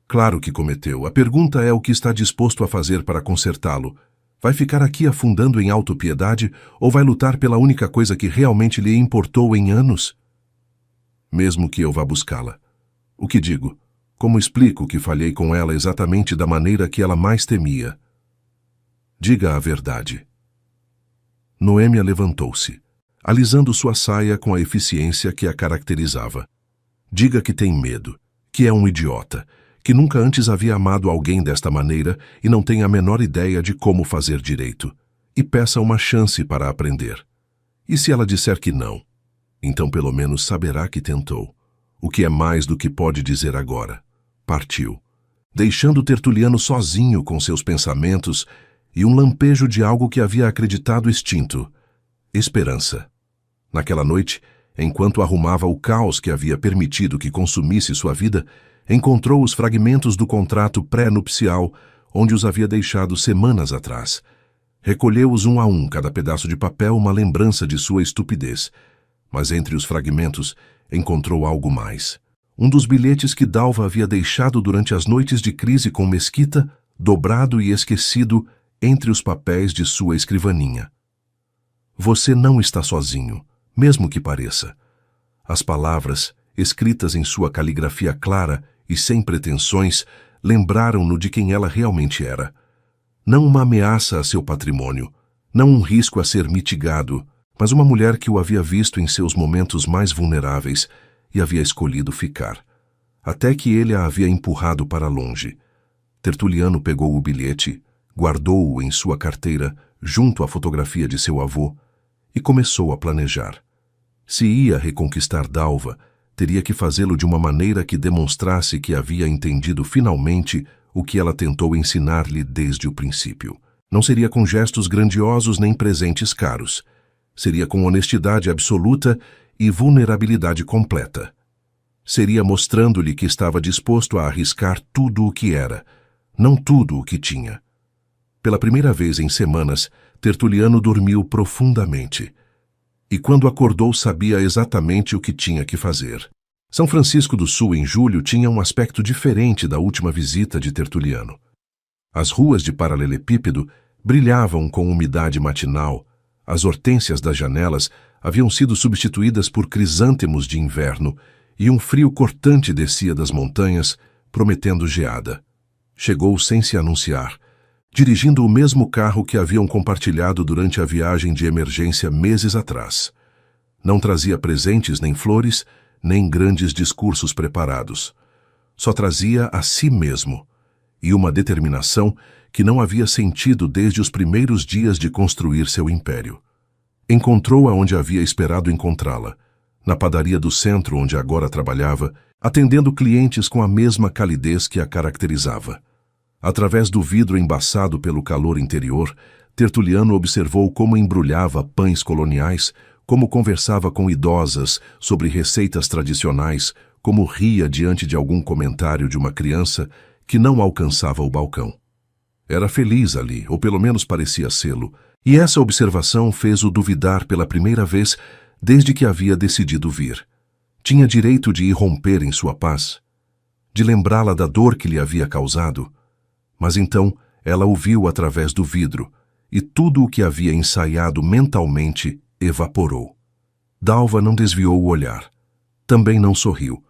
Claro que cometeu. A pergunta é o que está disposto a fazer para consertá-lo. Vai ficar aqui afundando em autopiedade ou vai lutar pela única coisa que realmente lhe importou em anos? Mesmo que eu vá buscá-la. O que digo? Como explico que falhei com ela exatamente da maneira que ela mais temia? Diga a verdade. Noêmia levantou-se, alisando sua saia com a eficiência que a caracterizava. Diga que tem medo, que é um idiota, que nunca antes havia amado alguém desta maneira e não tem a menor ideia de como fazer direito. E peça uma chance para aprender. E se ela disser que não? Então pelo menos saberá que tentou. O que é mais do que pode dizer agora. Partiu, deixando Tertuliano sozinho com seus pensamentos e um lampejo de algo que havia acreditado extinto. Esperança. Naquela noite, enquanto arrumava o caos que havia permitido que consumisse sua vida, encontrou os fragmentos do contrato pré-nupcial, onde os havia deixado semanas atrás. Recolheu-os um a um, cada pedaço de papel uma lembrança de sua estupidez. Mas entre os fragmentos, encontrou algo mais. Um dos bilhetes que Dalva havia deixado durante as noites de crise com Mesquita, dobrado e esquecido entre os papéis de sua escrivaninha. Você não está sozinho, mesmo que pareça. As palavras, escritas em sua caligrafia clara e sem pretensões, lembraram-no de quem ela realmente era. Não uma ameaça a seu patrimônio, não um risco a ser mitigado, mas uma mulher que o havia visto em seus momentos mais vulneráveis e havia escolhido ficar, até que ele a havia empurrado para longe. Tertuliano pegou o bilhete, guardou-o em sua carteira, junto à fotografia de seu avô, e começou a planejar. Se ia reconquistar Dalva, teria que fazê-lo de uma maneira que demonstrasse que havia entendido finalmente o que ela tentou ensinar-lhe desde o princípio. Não seria com gestos grandiosos nem presentes caros. Seria com honestidade absoluta e vulnerabilidade completa. Seria mostrando-lhe que estava disposto a arriscar tudo o que era, não tudo o que tinha. Pela primeira vez em semanas, Tertuliano dormiu profundamente. E quando acordou sabia exatamente o que tinha que fazer. São Francisco do Sul, em julho, tinha um aspecto diferente da última visita de Tertuliano. As ruas de paralelepípedo brilhavam com umidade matinal, as hortênsias das janelas haviam sido substituídas por crisântemos de inverno e um frio cortante descia das montanhas, prometendo geada. Chegou sem se anunciar, dirigindo o mesmo carro que haviam compartilhado durante a viagem de emergência meses atrás. Não trazia presentes nem flores, nem grandes discursos preparados. Só trazia a si mesmo, e uma determinação que não havia sentido desde os primeiros dias de construir seu império. Encontrou-a onde havia esperado encontrá-la, na padaria do centro onde agora trabalhava, atendendo clientes com a mesma calidez que a caracterizava. Através do vidro embaçado pelo calor interior, Tertuliano observou como embrulhava pães coloniais, como conversava com idosas sobre receitas tradicionais, como ria diante de algum comentário de uma criança que não alcançava o balcão. Era feliz ali, ou pelo menos parecia sê-lo, e essa observação fez-o duvidar pela primeira vez desde que havia decidido vir. Tinha direito de irromper em sua paz, de lembrá-la da dor que lhe havia causado. Mas então ela o viu através do vidro, e tudo o que havia ensaiado mentalmente evaporou. Dalva não desviou o olhar. Também não sorriu.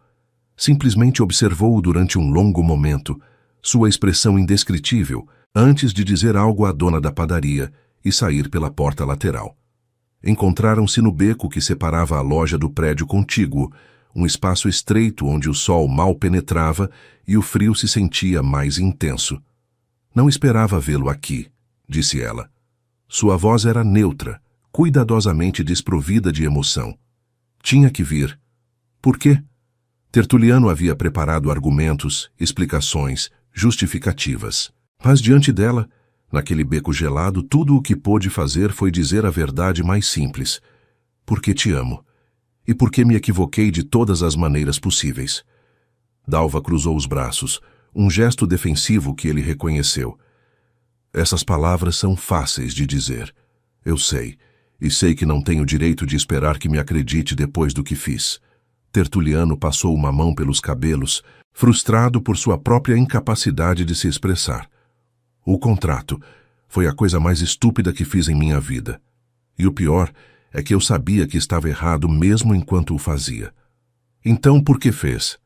Simplesmente observou-o durante um longo momento, sua expressão indescritível, antes de dizer algo à dona da padaria e sair pela porta lateral. Encontraram-se no beco que separava a loja do prédio contíguo, um espaço estreito onde o sol mal penetrava e o frio se sentia mais intenso. Não esperava vê-lo aqui, disse ela. Sua voz era neutra, cuidadosamente desprovida de emoção. Tinha que vir. Por quê? Tertuliano havia preparado argumentos, explicações, justificativas. Mas diante dela, naquele beco gelado, tudo o que pôde fazer foi dizer a verdade mais simples. Porque te amo. E porque me equivoquei de todas as maneiras possíveis. Dalva cruzou os braços, um gesto defensivo que ele reconheceu. Essas palavras são fáceis de dizer. Eu sei, e sei que não tenho direito de esperar que me acredite depois do que fiz. Tertuliano passou uma mão pelos cabelos, frustrado por sua própria incapacidade de se expressar. O contrato foi a coisa mais estúpida que fiz em minha vida. E o pior é que eu sabia que estava errado mesmo enquanto o fazia. Então por que fez?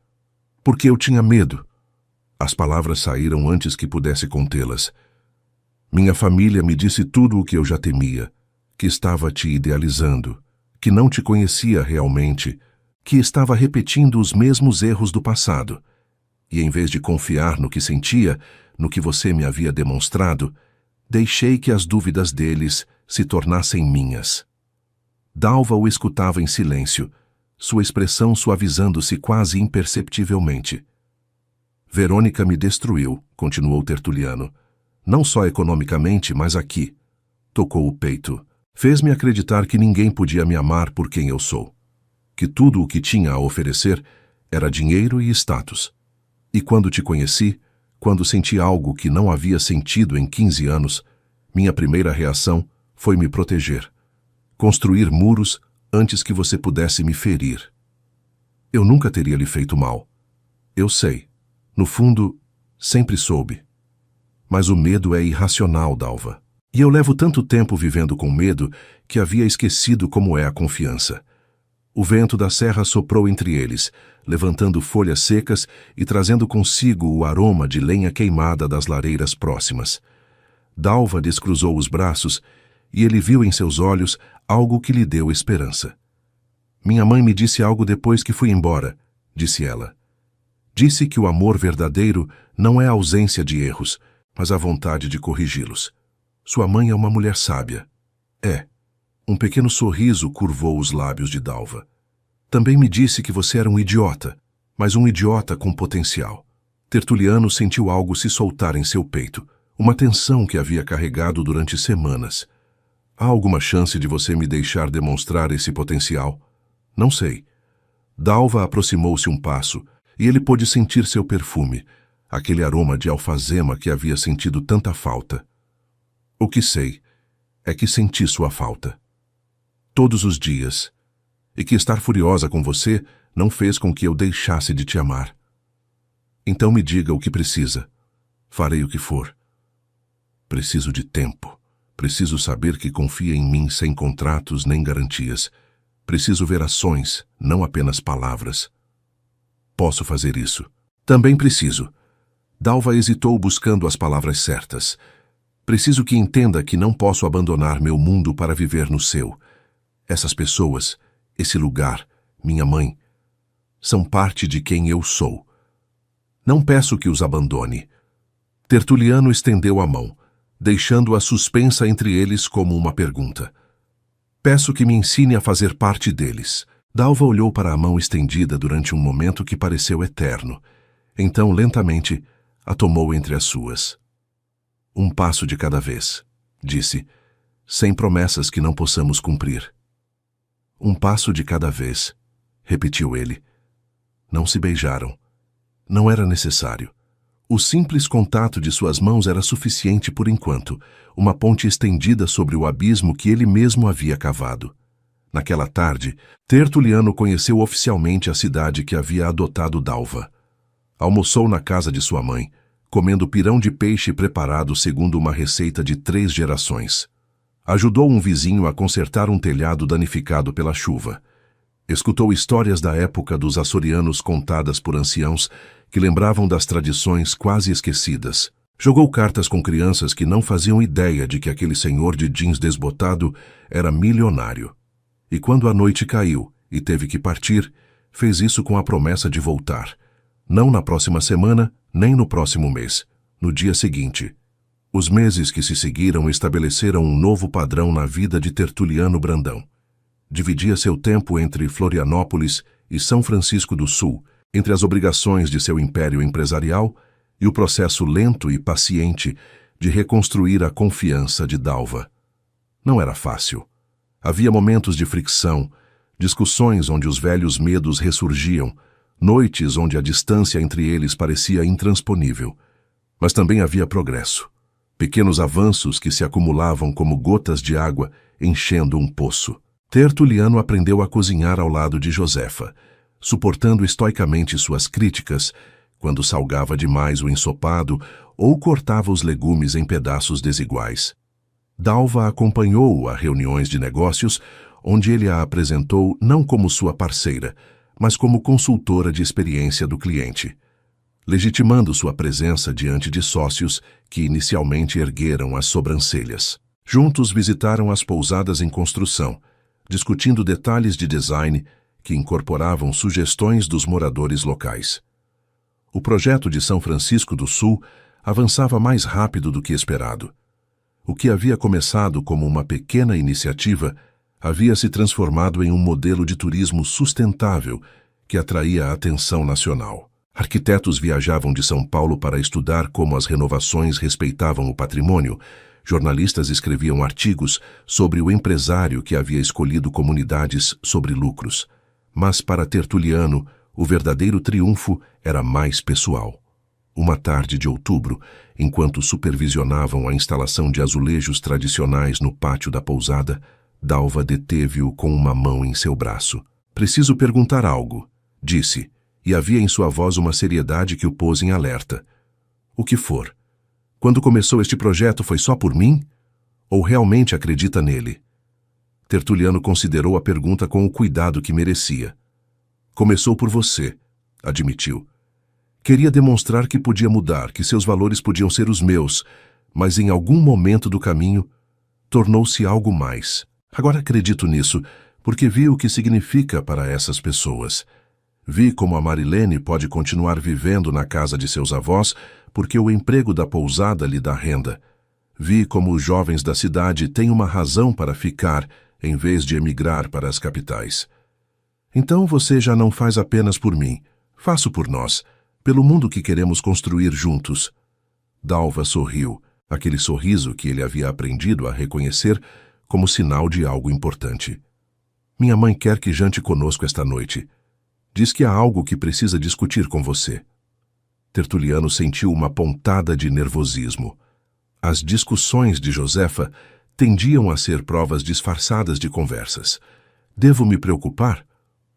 Porque eu tinha medo. As palavras saíram antes que pudesse contê-las. Minha família me disse tudo o que eu já temia, que estava te idealizando, que não te conhecia realmente, que estava repetindo os mesmos erros do passado. E em vez de confiar no que sentia, no que você me havia demonstrado, deixei que as dúvidas deles se tornassem minhas. Dalva o escutava em silêncio, sua expressão suavizando-se quase imperceptivelmente. Verônica me destruiu, continuou Tertuliano. Não só economicamente, mas aqui. Tocou o peito. Fez-me acreditar que ninguém podia me amar por quem eu sou. Que tudo o que tinha a oferecer era dinheiro e status. E quando te conheci, quando senti algo que não havia sentido em 15 anos, minha primeira reação foi me proteger. Construir muros antes que você pudesse me ferir. Eu nunca teria lhe feito mal. Eu sei. No fundo, sempre soube. Mas o medo é irracional, Dalva. E eu levo tanto tempo vivendo com medo que havia esquecido como é a confiança. O vento da serra soprou entre eles, levantando folhas secas e trazendo consigo o aroma de lenha queimada das lareiras próximas. Dalva descruzou os braços e ele viu em seus olhos algo que lhe deu esperança. Minha mãe me disse algo depois que fui embora, disse ela. Disse que o amor verdadeiro não é a ausência de erros, mas a vontade de corrigi-los. Sua mãe é uma mulher sábia. É. Um pequeno sorriso curvou os lábios de Dalva. Também me disse que você era um idiota, mas um idiota com potencial. Tertuliano sentiu algo se soltar em seu peito, uma tensão que havia carregado durante semanas. Há alguma chance de você me deixar demonstrar esse potencial? Não sei. Dalva aproximou-se um passo, e ele pôde sentir seu perfume, aquele aroma de alfazema que havia sentido tanta falta. O que sei é que senti sua falta. Todos os dias. E que estar furiosa com você não fez com que eu deixasse de te amar. Então me diga o que precisa. Farei o que for. Preciso de tempo. Preciso saber que confia em mim sem contratos nem garantias. Preciso ver ações, não apenas palavras. Posso fazer isso. Também preciso. Dalva hesitou buscando as palavras certas. Preciso que entenda que não posso abandonar meu mundo para viver no seu. Essas pessoas, esse lugar, minha mãe, são parte de quem eu sou. Não peço que os abandone. Tertuliano estendeu a mão, deixando-a suspensa entre eles como uma pergunta. Peço que me ensine a fazer parte deles. Dalva olhou para a mão estendida durante um momento que pareceu eterno. Então, lentamente, a tomou entre as suas. Um passo de cada vez, disse, sem promessas que não possamos cumprir. Um passo de cada vez, repetiu ele. Não se beijaram. Não era necessário. O simples contato de suas mãos era suficiente por enquanto, uma ponte estendida sobre o abismo que ele mesmo havia cavado. Naquela tarde, Tertuliano conheceu oficialmente a cidade que havia adotado Dalva. Almoçou na casa de sua mãe, comendo pirão de peixe preparado segundo uma receita de 3 gerações. Ajudou um vizinho a consertar um telhado danificado pela chuva. Escutou histórias da época dos açorianos contadas por anciãos que lembravam das tradições quase esquecidas. Jogou cartas com crianças que não faziam ideia de que aquele senhor de jeans desbotado era milionário. E quando a noite caiu e teve que partir, fez isso com a promessa de voltar. Não na próxima semana, nem no próximo mês. No dia seguinte. Os meses que se seguiram estabeleceram um novo padrão na vida de Tertuliano Brandão. Dividia seu tempo entre Florianópolis e São Francisco do Sul, entre as obrigações de seu império empresarial e o processo lento e paciente de reconstruir a confiança de Dalva. Não era fácil. Havia momentos de fricção, discussões onde os velhos medos ressurgiam, noites onde a distância entre eles parecia intransponível. Mas também havia progresso. Pequenos avanços que se acumulavam como gotas de água enchendo um poço. Tertuliano aprendeu a cozinhar ao lado de Josefa, suportando estoicamente suas críticas quando salgava demais o ensopado ou cortava os legumes em pedaços desiguais. Dalva acompanhou-o a reuniões de negócios, onde ele a apresentou não como sua parceira, mas como consultora de experiência do cliente, legitimando sua presença diante de sócios que inicialmente ergueram as sobrancelhas. Juntos visitaram as pousadas em construção, discutindo detalhes de design que incorporavam sugestões dos moradores locais. O projeto de São Francisco do Sul avançava mais rápido do que esperado. O que havia começado como uma pequena iniciativa havia se transformado em um modelo de turismo sustentável que atraía a atenção nacional. Arquitetos viajavam de São Paulo para estudar como as renovações respeitavam o patrimônio. Jornalistas escreviam artigos sobre o empresário que havia escolhido comunidades sobre lucros. Mas para Tertuliano, o verdadeiro triunfo era mais pessoal. Uma tarde de outubro, enquanto supervisionavam a instalação de azulejos tradicionais no pátio da pousada, Dalva deteve-o com uma mão em seu braço. "Preciso perguntar algo", disse, e havia em sua voz uma seriedade que o pôs em alerta. "O que for? Quando começou este projeto foi só por mim? Ou realmente acredita nele?" Tertuliano considerou a pergunta com o cuidado que merecia. "Começou por você", admitiu. "Queria demonstrar que podia mudar, que seus valores podiam ser os meus, mas em algum momento do caminho tornou-se algo mais. Agora acredito nisso, porque vi o que significa para essas pessoas. Vi como a Marilene pode continuar vivendo na casa de seus avós porque o emprego da pousada lhe dá renda. Vi como os jovens da cidade têm uma razão para ficar em vez de emigrar para as capitais. Então você já não faz apenas por mim, faço por nós, pelo mundo que queremos construir juntos." Dalva sorriu, aquele sorriso que ele havia aprendido a reconhecer como sinal de algo importante. "Minha mãe quer que jante conosco esta noite. Diz que há algo que precisa discutir com você." Tertuliano sentiu uma pontada de nervosismo. As discussões de Josefa tendiam a ser provas disfarçadas de conversas. "Devo me preocupar?"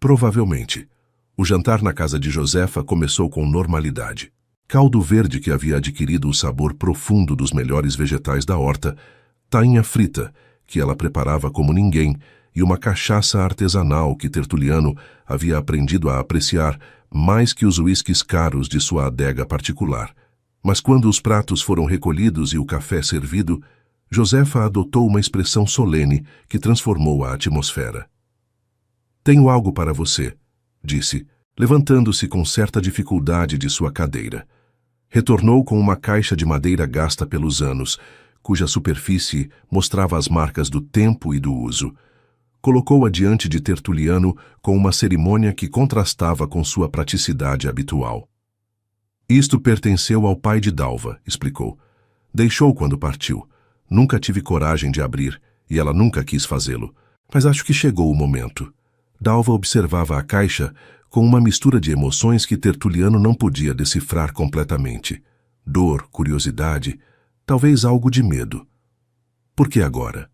Provavelmente. O jantar na casa de Josefa começou com normalidade. Caldo verde que havia adquirido o sabor profundo dos melhores vegetais da horta, tainha frita, que ela preparava como ninguém, e uma cachaça artesanal que Tertuliano havia aprendido a apreciar mais que os uísques caros de sua adega particular. Mas quando os pratos foram recolhidos e o café servido, Josefa adotou uma expressão solene que transformou a atmosfera. "Tenho algo para você", disse, levantando-se com certa dificuldade de sua cadeira. Retornou com uma caixa de madeira gasta pelos anos, cuja superfície mostrava as marcas do tempo e do uso. Colocou-a diante de Tertuliano com uma cerimônia que contrastava com sua praticidade habitual. "Isto pertenceu ao pai de Dalva", explicou. "Deixou quando partiu. Nunca tive coragem de abrir, e ela nunca quis fazê-lo. Mas acho que chegou o momento." Dalva observava a caixa com uma mistura de emoções que Tertuliano não podia decifrar completamente. Dor, curiosidade, talvez algo de medo. Por que agora?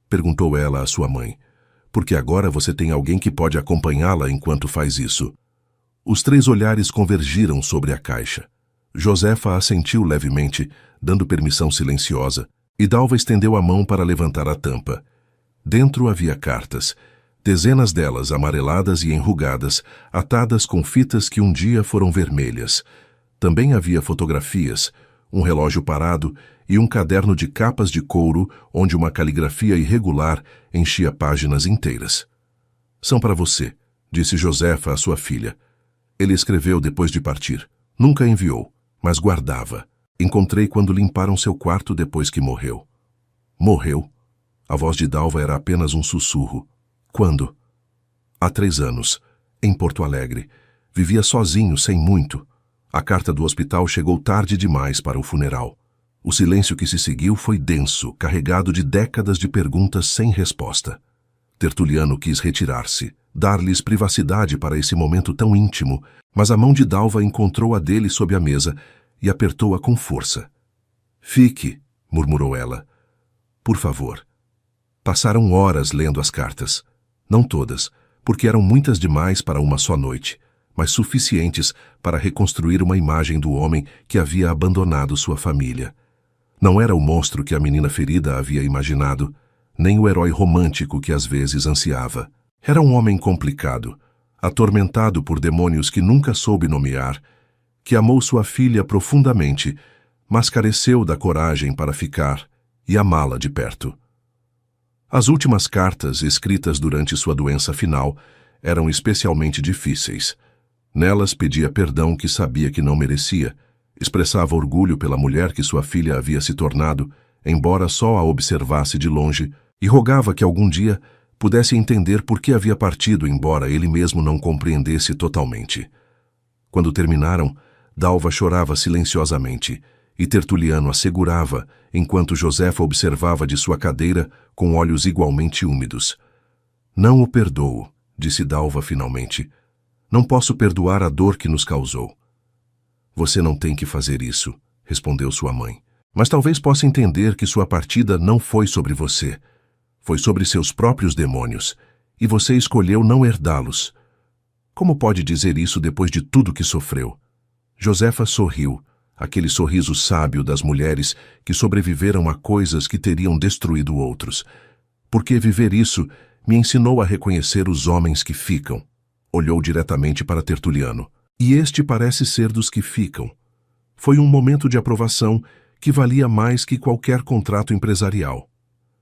Perguntou ela à sua mãe. Porque agora você tem alguém que pode acompanhá-la enquanto faz isso. Os três olhares convergiram sobre a caixa. Josefa assentiu levemente, dando permissão silenciosa, e Dalva estendeu a mão para levantar a tampa. Dentro havia cartas, dezenas delas amareladas e enrugadas, atadas com fitas que um dia foram vermelhas. Também havia fotografias, um relógio parado e um caderno de capas de couro onde uma caligrafia irregular enchia páginas inteiras. São para você, disse Josefa à sua filha. Ele escreveu depois de partir. Nunca enviou, mas guardava. Encontrei quando limparam seu quarto depois que morreu. Morreu? A voz de Dalva era apenas um sussurro. Quando? Há 3 anos, em Porto Alegre. Vivia sozinho, sem muito. A carta do hospital chegou tarde demais para o funeral. O silêncio que se seguiu foi denso, carregado de décadas de perguntas sem resposta. Tertuliano quis retirar-se, dar-lhes privacidade para esse momento tão íntimo, mas a mão de Dalva encontrou a dele sob a mesa e apertou-a com força. Fique, murmurou ela. Por favor. Passaram horas lendo as cartas. Não todas, porque eram muitas demais para uma só noite, mas suficientes para reconstruir uma imagem do homem que havia abandonado sua família. Não era o monstro que a menina ferida havia imaginado, nem o herói romântico que às vezes ansiava. Era um homem complicado, atormentado por demônios que nunca soube nomear, que amou sua filha profundamente, mas careceu da coragem para ficar e amá-la de perto. As últimas cartas, escritas durante sua doença final, eram especialmente difíceis. Nelas pedia perdão que sabia que não merecia, expressava orgulho pela mulher que sua filha havia se tornado, embora só a observasse de longe, e rogava que algum dia pudesse entender por que havia partido, embora ele mesmo não compreendesse totalmente. Quando terminaram, Dalva chorava silenciosamente, e Tertuliano a segurava, enquanto Josefa observava de sua cadeira com olhos igualmente úmidos. Não o perdoo, disse Dalva finalmente. Não posso perdoar a dor que nos causou. Você não tem que fazer isso, respondeu sua mãe. Mas talvez possa entender que sua partida não foi sobre você. Foi sobre seus próprios demônios, e você escolheu não herdá-los. Como pode dizer isso depois de tudo que sofreu? Josefa sorriu, aquele sorriso sábio das mulheres que sobreviveram a coisas que teriam destruído outros. Porque viver isso me ensinou a reconhecer os homens que ficam. Olhou diretamente para Tertuliano. E este parece ser dos que ficam. Foi um momento de aprovação que valia mais que qualquer contrato empresarial.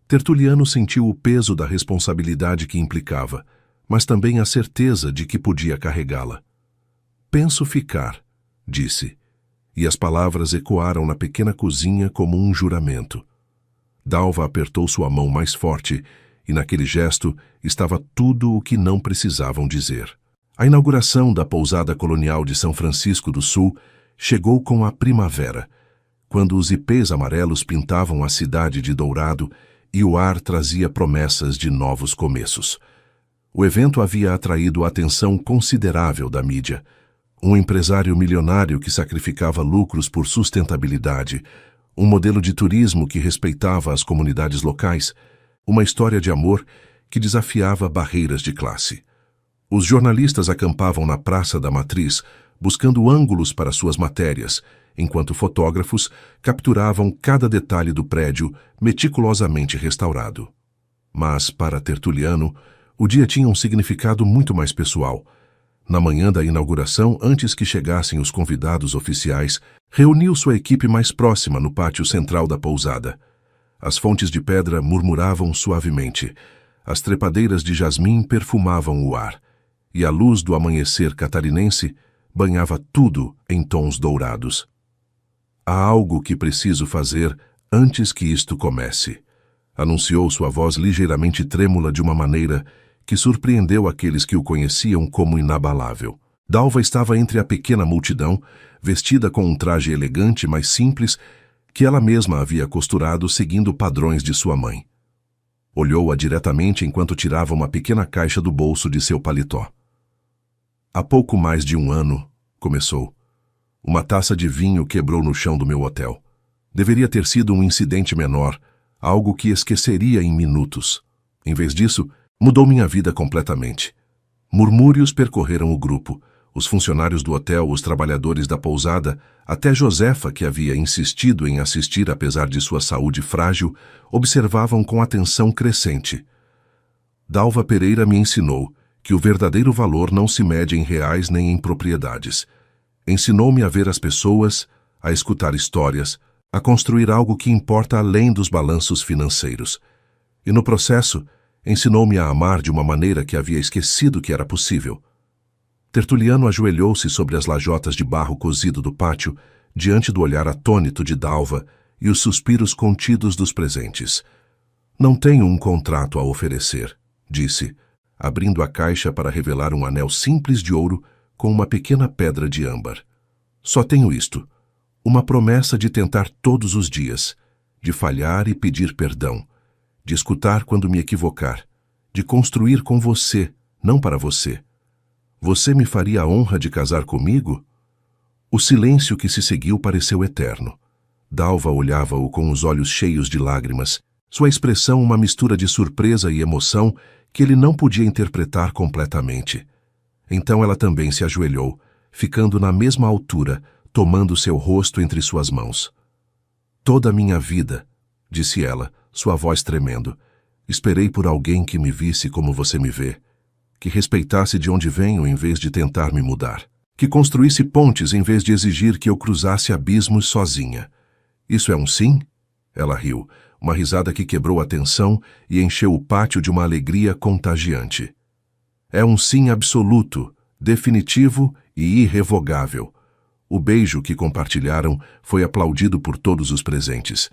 Tertuliano sentiu o peso da responsabilidade que implicava, mas também a certeza de que podia carregá-la. Penso ficar, disse, e as palavras ecoaram na pequena cozinha como um juramento. Dalva apertou sua mão mais forte, e naquele gesto estava tudo o que não precisavam dizer. A inauguração da pousada colonial de São Francisco do Sul chegou com a primavera, quando os ipês amarelos pintavam a cidade de dourado e o ar trazia promessas de novos começos. O evento havia atraído a atenção considerável da mídia. Um empresário milionário que sacrificava lucros por sustentabilidade, um modelo de turismo que respeitava as comunidades locais, uma história de amor que desafiava barreiras de classe. Os jornalistas acampavam na Praça da Matriz, buscando ângulos para suas matérias, enquanto fotógrafos capturavam cada detalhe do prédio meticulosamente restaurado. Mas, para Tertuliano, o dia tinha um significado muito mais pessoal. Na manhã da inauguração, antes que chegassem os convidados oficiais, reuniu sua equipe mais próxima no pátio central da pousada. As fontes de pedra murmuravam suavemente, as trepadeiras de jasmim perfumavam o ar, e a luz do amanhecer catarinense banhava tudo em tons dourados. Há algo que preciso fazer antes que isto comece, anunciou sua voz ligeiramente trêmula de uma maneira que surpreendeu aqueles que o conheciam como inabalável. Dalva estava entre a pequena multidão, vestida com um traje elegante, mas simples, que ela mesma havia costurado seguindo padrões de sua mãe. Olhou-a diretamente enquanto tirava uma pequena caixa do bolso de seu paletó. Há pouco mais de 1 ano, começou. Uma taça de vinho quebrou no chão do meu hotel. Deveria ter sido um incidente menor, algo que esqueceria em minutos. Em vez disso, mudou minha vida completamente. Murmúrios percorreram o grupo. Os funcionários do hotel, os trabalhadores da pousada, até Josefa, que havia insistido em assistir apesar de sua saúde frágil, observavam com atenção crescente. Dalva Pereira me ensinou que o verdadeiro valor não se mede em reais nem em propriedades. Ensinou-me a ver as pessoas, a escutar histórias, a construir algo que importa além dos balanços financeiros. E no processo, ensinou-me a amar de uma maneira que havia esquecido que era possível. Tertuliano ajoelhou-se sobre as lajotas de barro cozido do pátio, diante do olhar atônito de Dalva e os suspiros contidos dos presentes. Não tenho um contrato a oferecer, disse, abrindo a caixa para revelar um anel simples de ouro com uma pequena pedra de âmbar. Só tenho isto, uma promessa de tentar todos os dias, de falhar e pedir perdão, de escutar quando me equivocar, de construir com você, não para você. Você me faria a honra de casar comigo? O silêncio que se seguiu pareceu eterno. Dalva olhava-o com os olhos cheios de lágrimas, sua expressão uma mistura de surpresa e emoção que ele não podia interpretar completamente. Então ela também se ajoelhou, ficando na mesma altura, tomando seu rosto entre suas mãos. Toda a minha vida, disse ela, sua voz tremendo, esperei por alguém que me visse como você me vê, que respeitasse de onde venho em vez de tentar me mudar, que construísse pontes em vez de exigir que eu cruzasse abismos sozinha. Isso é um sim? Ela riu, uma risada que quebrou a tensão e encheu o pátio de uma alegria contagiante. É um sim absoluto, definitivo e irrevogável. O beijo que compartilharam foi aplaudido por todos os presentes,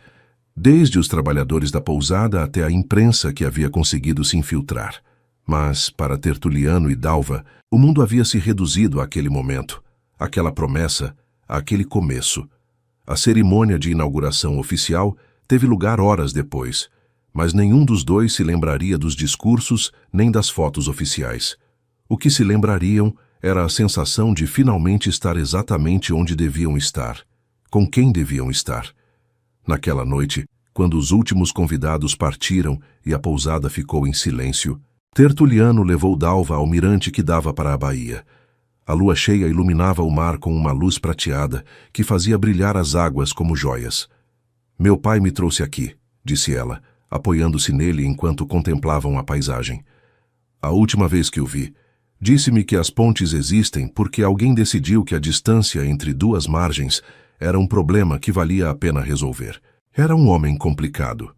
desde os trabalhadores da pousada até a imprensa que havia conseguido se infiltrar. Mas, para Tertuliano e Dalva, o mundo havia se reduzido àquele momento, àquela promessa, àquele começo. A cerimônia de inauguração oficial teve lugar horas depois, mas nenhum dos dois se lembraria dos discursos nem das fotos oficiais. O que se lembrariam era a sensação de finalmente estar exatamente onde deviam estar, com quem deviam estar. Naquela noite, quando os últimos convidados partiram e a pousada ficou em silêncio, Tertuliano levou Dalva ao mirante que dava para a baía. A lua cheia iluminava o mar com uma luz prateada que fazia brilhar as águas como joias. Meu pai me trouxe aqui, disse ela, apoiando-se nele enquanto contemplavam a paisagem. A última vez que o vi, disse-me que as pontes existem porque alguém decidiu que a distância entre duas margens era um problema que valia a pena resolver. Era um homem complicado.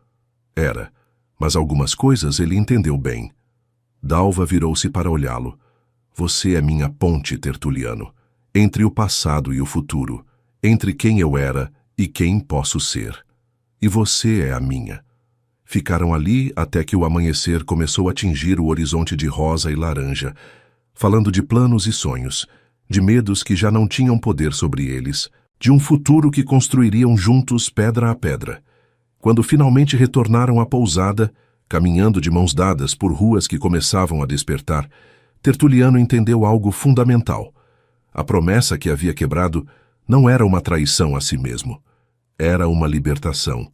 Era, mas algumas coisas ele entendeu bem. Dalva virou-se para olhá-lo. Você é minha ponte, Tertuliano, entre o passado e o futuro, entre quem eu era e quem posso ser. E você é a minha. Ficaram ali até que o amanhecer começou a tingir o horizonte de rosa e laranja, falando de planos e sonhos, de medos que já não tinham poder sobre eles, de um futuro que construiriam juntos pedra a pedra. Quando finalmente retornaram à pousada, caminhando de mãos dadas por ruas que começavam a despertar, Tertuliano entendeu algo fundamental. A promessa que havia quebrado não era uma traição a si mesmo. Era uma libertação.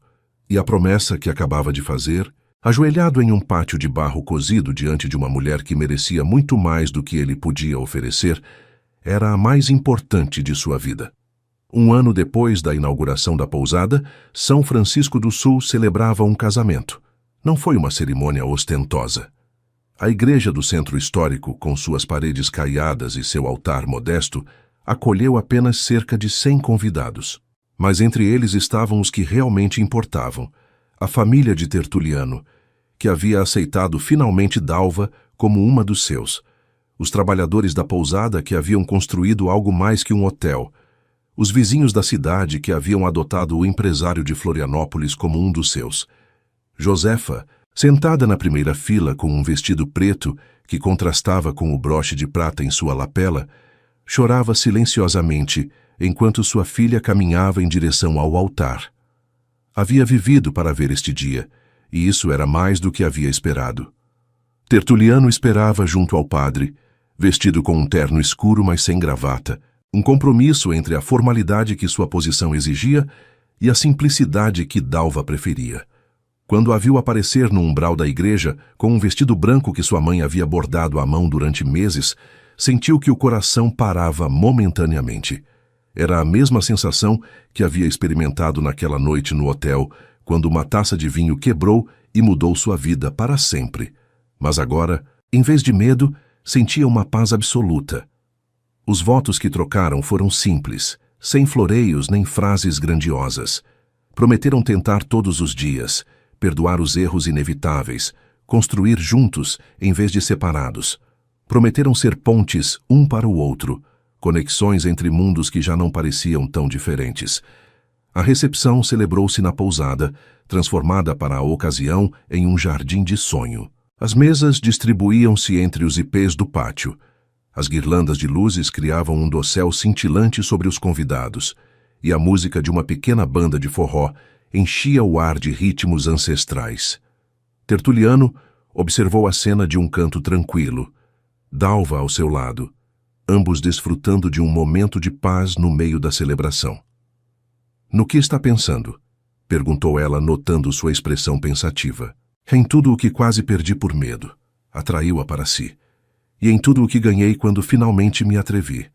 E a promessa que acabava de fazer, ajoelhado em um pátio de barro cozido diante de uma mulher que merecia muito mais do que ele podia oferecer, era a mais importante de sua vida. Um ano depois da inauguração da pousada, São Francisco do Sul celebrava um casamento. Não foi uma cerimônia ostentosa. A igreja do centro histórico, com suas paredes caiadas e seu altar modesto, acolheu apenas cerca de 100 convidados. Mas entre eles estavam os que realmente importavam, a família de Tertuliano, que havia aceitado finalmente Dalva como uma dos seus, os trabalhadores da pousada que haviam construído algo mais que um hotel, os vizinhos da cidade que haviam adotado o empresário de Florianópolis como um dos seus. Josefa, sentada na primeira fila com um vestido preto que contrastava com o broche de prata em sua lapela, chorava silenciosamente enquanto sua filha caminhava em direção ao altar. Havia vivido para ver este dia, e isso era mais do que havia esperado. Tertuliano esperava junto ao padre, vestido com um terno escuro mas sem gravata, Um compromisso entre a formalidade que sua posição exigia e a simplicidade que Dalva preferia. Quando a viu aparecer no umbral da igreja, com um vestido branco que sua mãe havia bordado à mão durante meses, sentiu que o coração parava momentaneamente. Era a mesma sensação que havia experimentado naquela noite no hotel, quando uma taça de vinho quebrou e mudou sua vida para sempre. Mas agora, em vez de medo, sentia uma paz absoluta. Os votos que trocaram foram simples, sem floreios nem frases grandiosas. Prometeram tentar todos os dias, perdoar os erros inevitáveis, construir juntos em vez de separados. Prometeram ser pontes um para o outro, conexões entre mundos que já não pareciam tão diferentes. A recepção celebrou-se na pousada, transformada para a ocasião em um jardim de sonho. As mesas distribuíam-se entre os ipês do pátio. As guirlandas de luzes criavam um dossel cintilante sobre os convidados, e a música de uma pequena banda de forró enchia o ar de ritmos ancestrais. Tertuliano observou a cena de um canto tranquilo, Dalva ao seu lado, ambos desfrutando de um momento de paz no meio da celebração. "No que está pensando?" perguntou ela, notando sua expressão pensativa. "Em tudo o que quase perdi por medo", atraiu-a para si, "e em tudo o que ganhei quando finalmente me atrevi."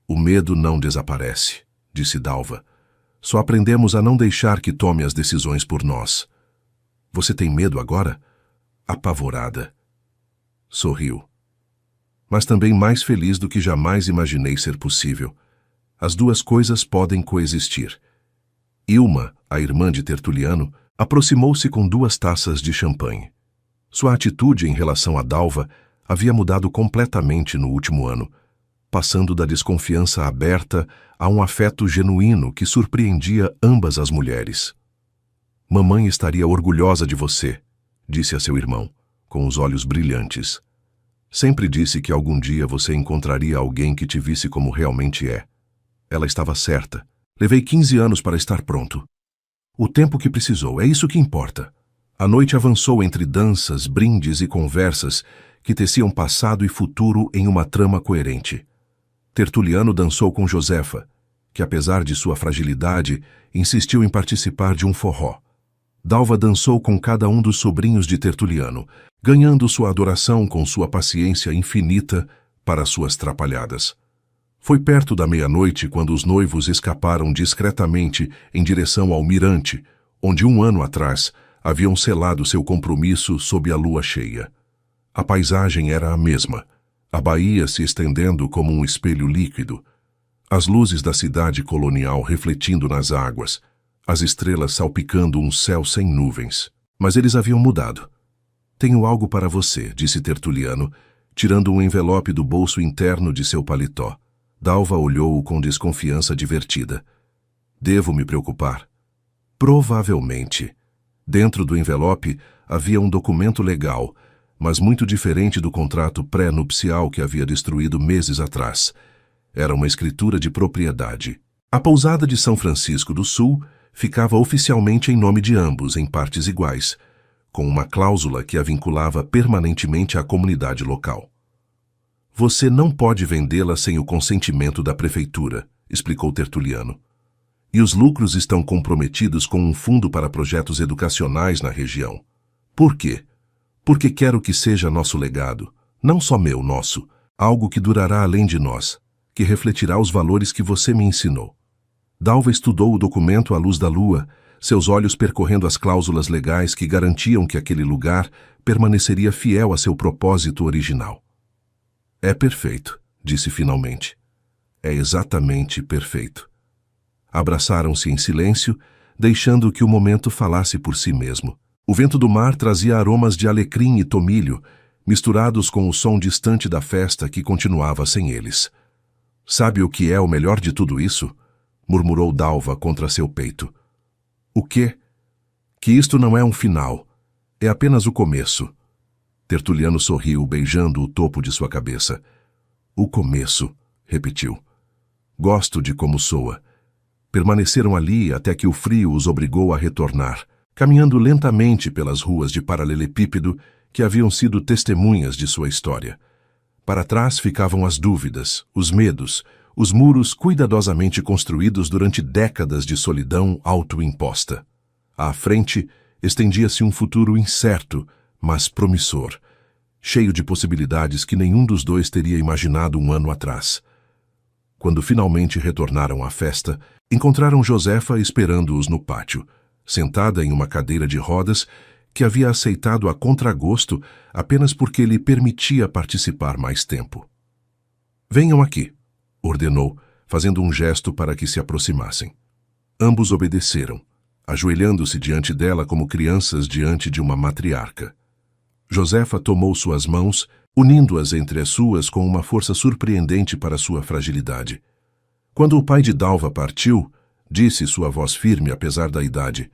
"O medo não desaparece", disse Dalva. "Só aprendemos a não deixar que tome as decisões por nós." "Você tem medo agora?" Apavorada. Sorriu. "Mas também mais feliz do que jamais imaginei ser possível. As duas coisas podem coexistir." Ilma, a irmã de Tertuliano, aproximou-se com 2 taças de champanhe. Sua atitude em relação a Dalva havia mudado completamente no último ano, passando da desconfiança aberta a um afeto genuíno que surpreendia ambas as mulheres. "Mamãe estaria orgulhosa de você", disse a seu irmão, com os olhos brilhantes. "Sempre disse que algum dia você encontraria alguém que te visse como realmente é. Ela estava certa. Levei 15 anos para estar pronto. O tempo que precisou, é isso que importa." A noite avançou entre danças, brindes e conversas que teciam passado e futuro em uma trama coerente. Tertuliano dançou com Josefa, que apesar de sua fragilidade, insistiu em participar de um forró. Dalva dançou com cada um dos sobrinhos de Tertuliano, ganhando sua adoração com sua paciência infinita para suas trapalhadas. Foi perto da meia-noite quando os noivos escaparam discretamente em direção ao mirante, onde 1 ano atrás haviam selado seu compromisso sob a lua cheia. A paisagem era a mesma, a baía se estendendo como um espelho líquido, as luzes da cidade colonial refletindo nas águas, as estrelas salpicando um céu sem nuvens. Mas eles haviam mudado. "Tenho algo para você", disse Tertuliano, tirando um envelope do bolso interno de seu paletó. Dalva olhou-o com desconfiança divertida. "Devo me preocupar?" "Provavelmente." Dentro do envelope havia um documento legal, mas muito diferente do contrato pré-nupcial que havia destruído meses atrás. Era uma escritura de propriedade. A pousada de São Francisco do Sul ficava oficialmente em nome de ambos, em partes iguais, com uma cláusula que a vinculava permanentemente à comunidade local. "Você não pode vendê-la sem o consentimento da prefeitura", explicou Tertuliano. "E os lucros estão comprometidos com um fundo para projetos educacionais na região." "Por quê?" "Porque quero que seja nosso legado, não só meu, nosso, algo que durará além de nós, que refletirá os valores que você me ensinou." Dalva estudou o documento à luz da lua, seus olhos percorrendo as cláusulas legais que garantiam que aquele lugar permaneceria fiel a seu propósito original. "É perfeito", disse finalmente. "É exatamente perfeito." Abraçaram-se em silêncio, deixando que o momento falasse por si mesmo. O vento do mar trazia aromas de alecrim e tomilho, misturados com o som distante da festa que continuava sem eles. "Sabe o que é o melhor de tudo isso?" murmurou Dalva contra seu peito. "O quê?" "Que isto não é um final. É apenas o começo." Tertuliano sorriu, beijando o topo de sua cabeça. "O começo", repetiu. "Gosto de como soa." Permaneceram ali até que o frio os obrigou a retornar, caminhando lentamente pelas ruas de paralelepípedo que haviam sido testemunhas de sua história. Para trás ficavam as dúvidas, os medos, os muros cuidadosamente construídos durante décadas de solidão autoimposta. À frente, estendia-se um futuro incerto, mas promissor, cheio de possibilidades que nenhum dos dois teria imaginado um ano atrás. Quando finalmente retornaram à festa, encontraram Josefa esperando-os no pátio, sentada em uma cadeira de rodas que havia aceitado a contragosto apenas porque lhe permitia participar mais tempo. «Venham aqui», ordenou, fazendo um gesto para que se aproximassem. Ambos obedeceram, ajoelhando-se diante dela como crianças diante de uma matriarca. Josefa tomou suas mãos, unindo-as entre as suas com uma força surpreendente para sua fragilidade. Quando o pai de Dalva partiu, disse sua voz firme apesar da idade,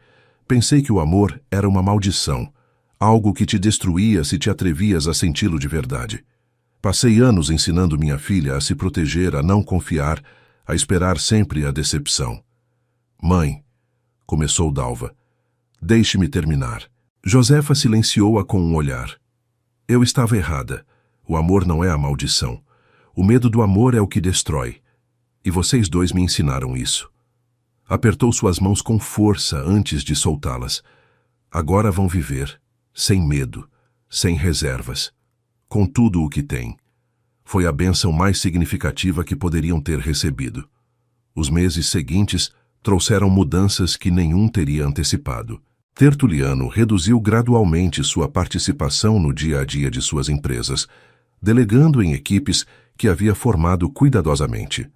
pensei que o amor era uma maldição, algo que te destruía se te atrevias a senti-lo de verdade. Passei anos ensinando minha filha a se proteger, a não confiar, a esperar sempre a decepção. Mãe, começou Dalva, deixe-me terminar. Josefa silenciou-a com um olhar. Eu estava errada. O amor não é a maldição. O medo do amor é o que destrói. E vocês dois me ensinaram isso. Apertou suas mãos com força antes de soltá-las. Agora vão viver, sem medo, sem reservas, com tudo o que têm. Foi a bênção mais significativa que poderiam ter recebido. Os meses seguintes trouxeram mudanças que nenhum teria antecipado. Tertuliano reduziu gradualmente sua participação no dia a dia de suas empresas, delegando em equipes que havia formado cuidadosamente.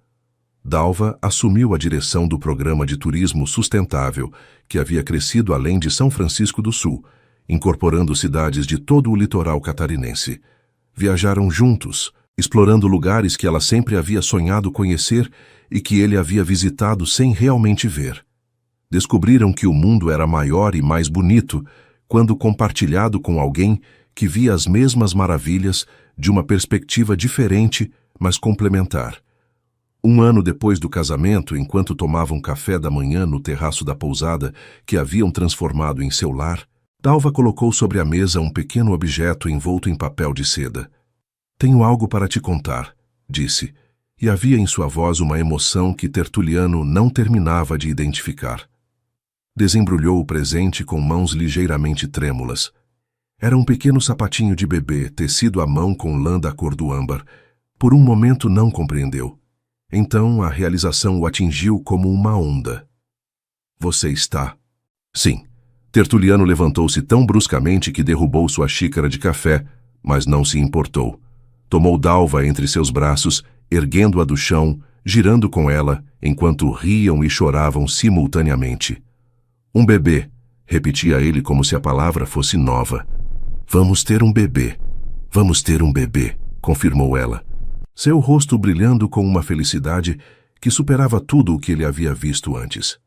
Dalva assumiu a direção do programa de turismo sustentável, que havia crescido além de São Francisco do Sul, incorporando cidades de todo o litoral catarinense. Viajaram juntos, explorando lugares que ela sempre havia sonhado conhecer e que ele havia visitado sem realmente ver. Descobriram que o mundo era maior e mais bonito quando compartilhado com alguém que via as mesmas maravilhas de uma perspectiva diferente, mas complementar. Um ano depois do casamento, enquanto tomavam café da manhã no terraço da pousada que haviam transformado em seu lar, Dalva colocou sobre a mesa um pequeno objeto envolto em papel de seda. Tenho algo para te contar, disse, e havia em sua voz uma emoção que Tertuliano não terminava de identificar. Desembrulhou o presente com mãos ligeiramente trêmulas. Era um pequeno sapatinho de bebê, tecido à mão com lã da cor do âmbar. Por um momento não compreendeu. Então a realização o atingiu como uma onda. Você está... Sim. Tertuliano levantou-se tão bruscamente que derrubou sua xícara de café, mas não se importou. Tomou Dalva entre seus braços, erguendo-a do chão, girando com ela, enquanto riam e choravam simultaneamente. Um bebê, repetia ele como se a palavra fosse nova. Vamos ter um bebê. Vamos ter um bebê, confirmou ela. Seu rosto brilhando com uma felicidade que superava tudo o que ele havia visto antes.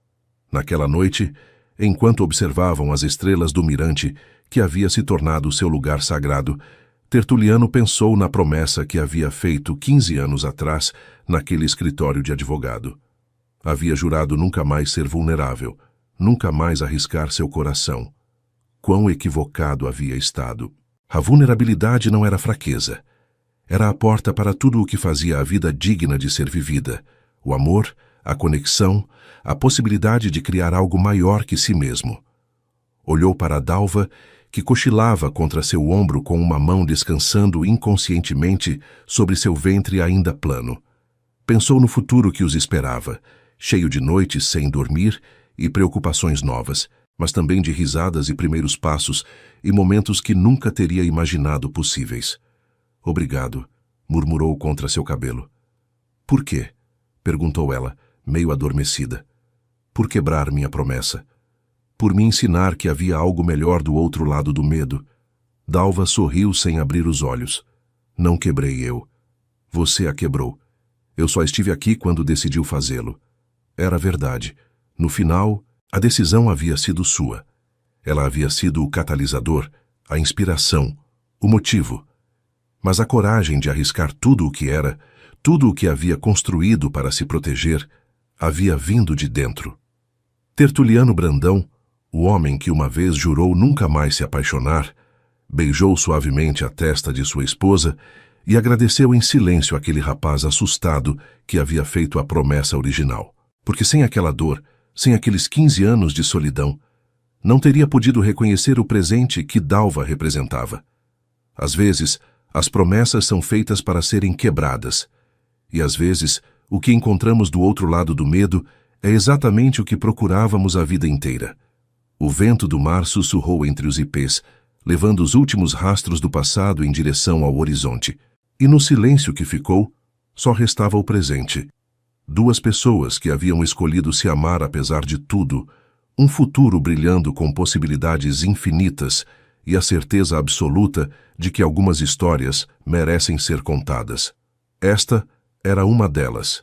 Naquela noite, enquanto observavam as estrelas do mirante, que havia se tornado seu lugar sagrado, Tertuliano pensou na promessa que havia feito 15 anos atrás naquele escritório de advogado. Havia jurado nunca mais ser vulnerável, nunca mais arriscar seu coração. Quão equivocado havia estado. A vulnerabilidade não era fraqueza. Era a porta para tudo o que fazia a vida digna de ser vivida. O amor, a conexão, a possibilidade de criar algo maior que si mesmo. Olhou para Dalva, que cochilava contra seu ombro com uma mão descansando inconscientemente sobre seu ventre ainda plano. Pensou no futuro que os esperava, cheio de noites sem dormir e preocupações novas, mas também de risadas e primeiros passos e momentos que nunca teria imaginado possíveis. Obrigado, murmurou contra seu cabelo. Por quê? Perguntou ela, meio adormecida. Por quebrar minha promessa. Por me ensinar que havia algo melhor do outro lado do medo. Dalva sorriu sem abrir os olhos. Não quebrei eu. Você a quebrou. Eu só estive aqui quando decidiu fazê-lo. Era verdade. No final, a decisão havia sido sua. Ela havia sido o catalisador, a inspiração, o motivo. Mas a coragem de arriscar tudo o que era, tudo o que havia construído para se proteger, havia vindo de dentro. Tertuliano Brandão, o homem que uma vez jurou nunca mais se apaixonar, beijou suavemente a testa de sua esposa e agradeceu em silêncio àquele rapaz assustado que havia feito a promessa original. Porque sem aquela dor, sem aqueles 15 anos de solidão, não teria podido reconhecer o presente que Dalva representava. Às vezes, as promessas são feitas para serem quebradas. E às vezes, o que encontramos do outro lado do medo é exatamente o que procurávamos a vida inteira. O vento do mar sussurrou entre os ipês, levando os últimos rastros do passado em direção ao horizonte. E no silêncio que ficou, só restava o presente. Duas pessoas que haviam escolhido se amar apesar de tudo, um futuro brilhando com possibilidades infinitas e a certeza absoluta de que algumas histórias merecem ser contadas. Esta era uma delas.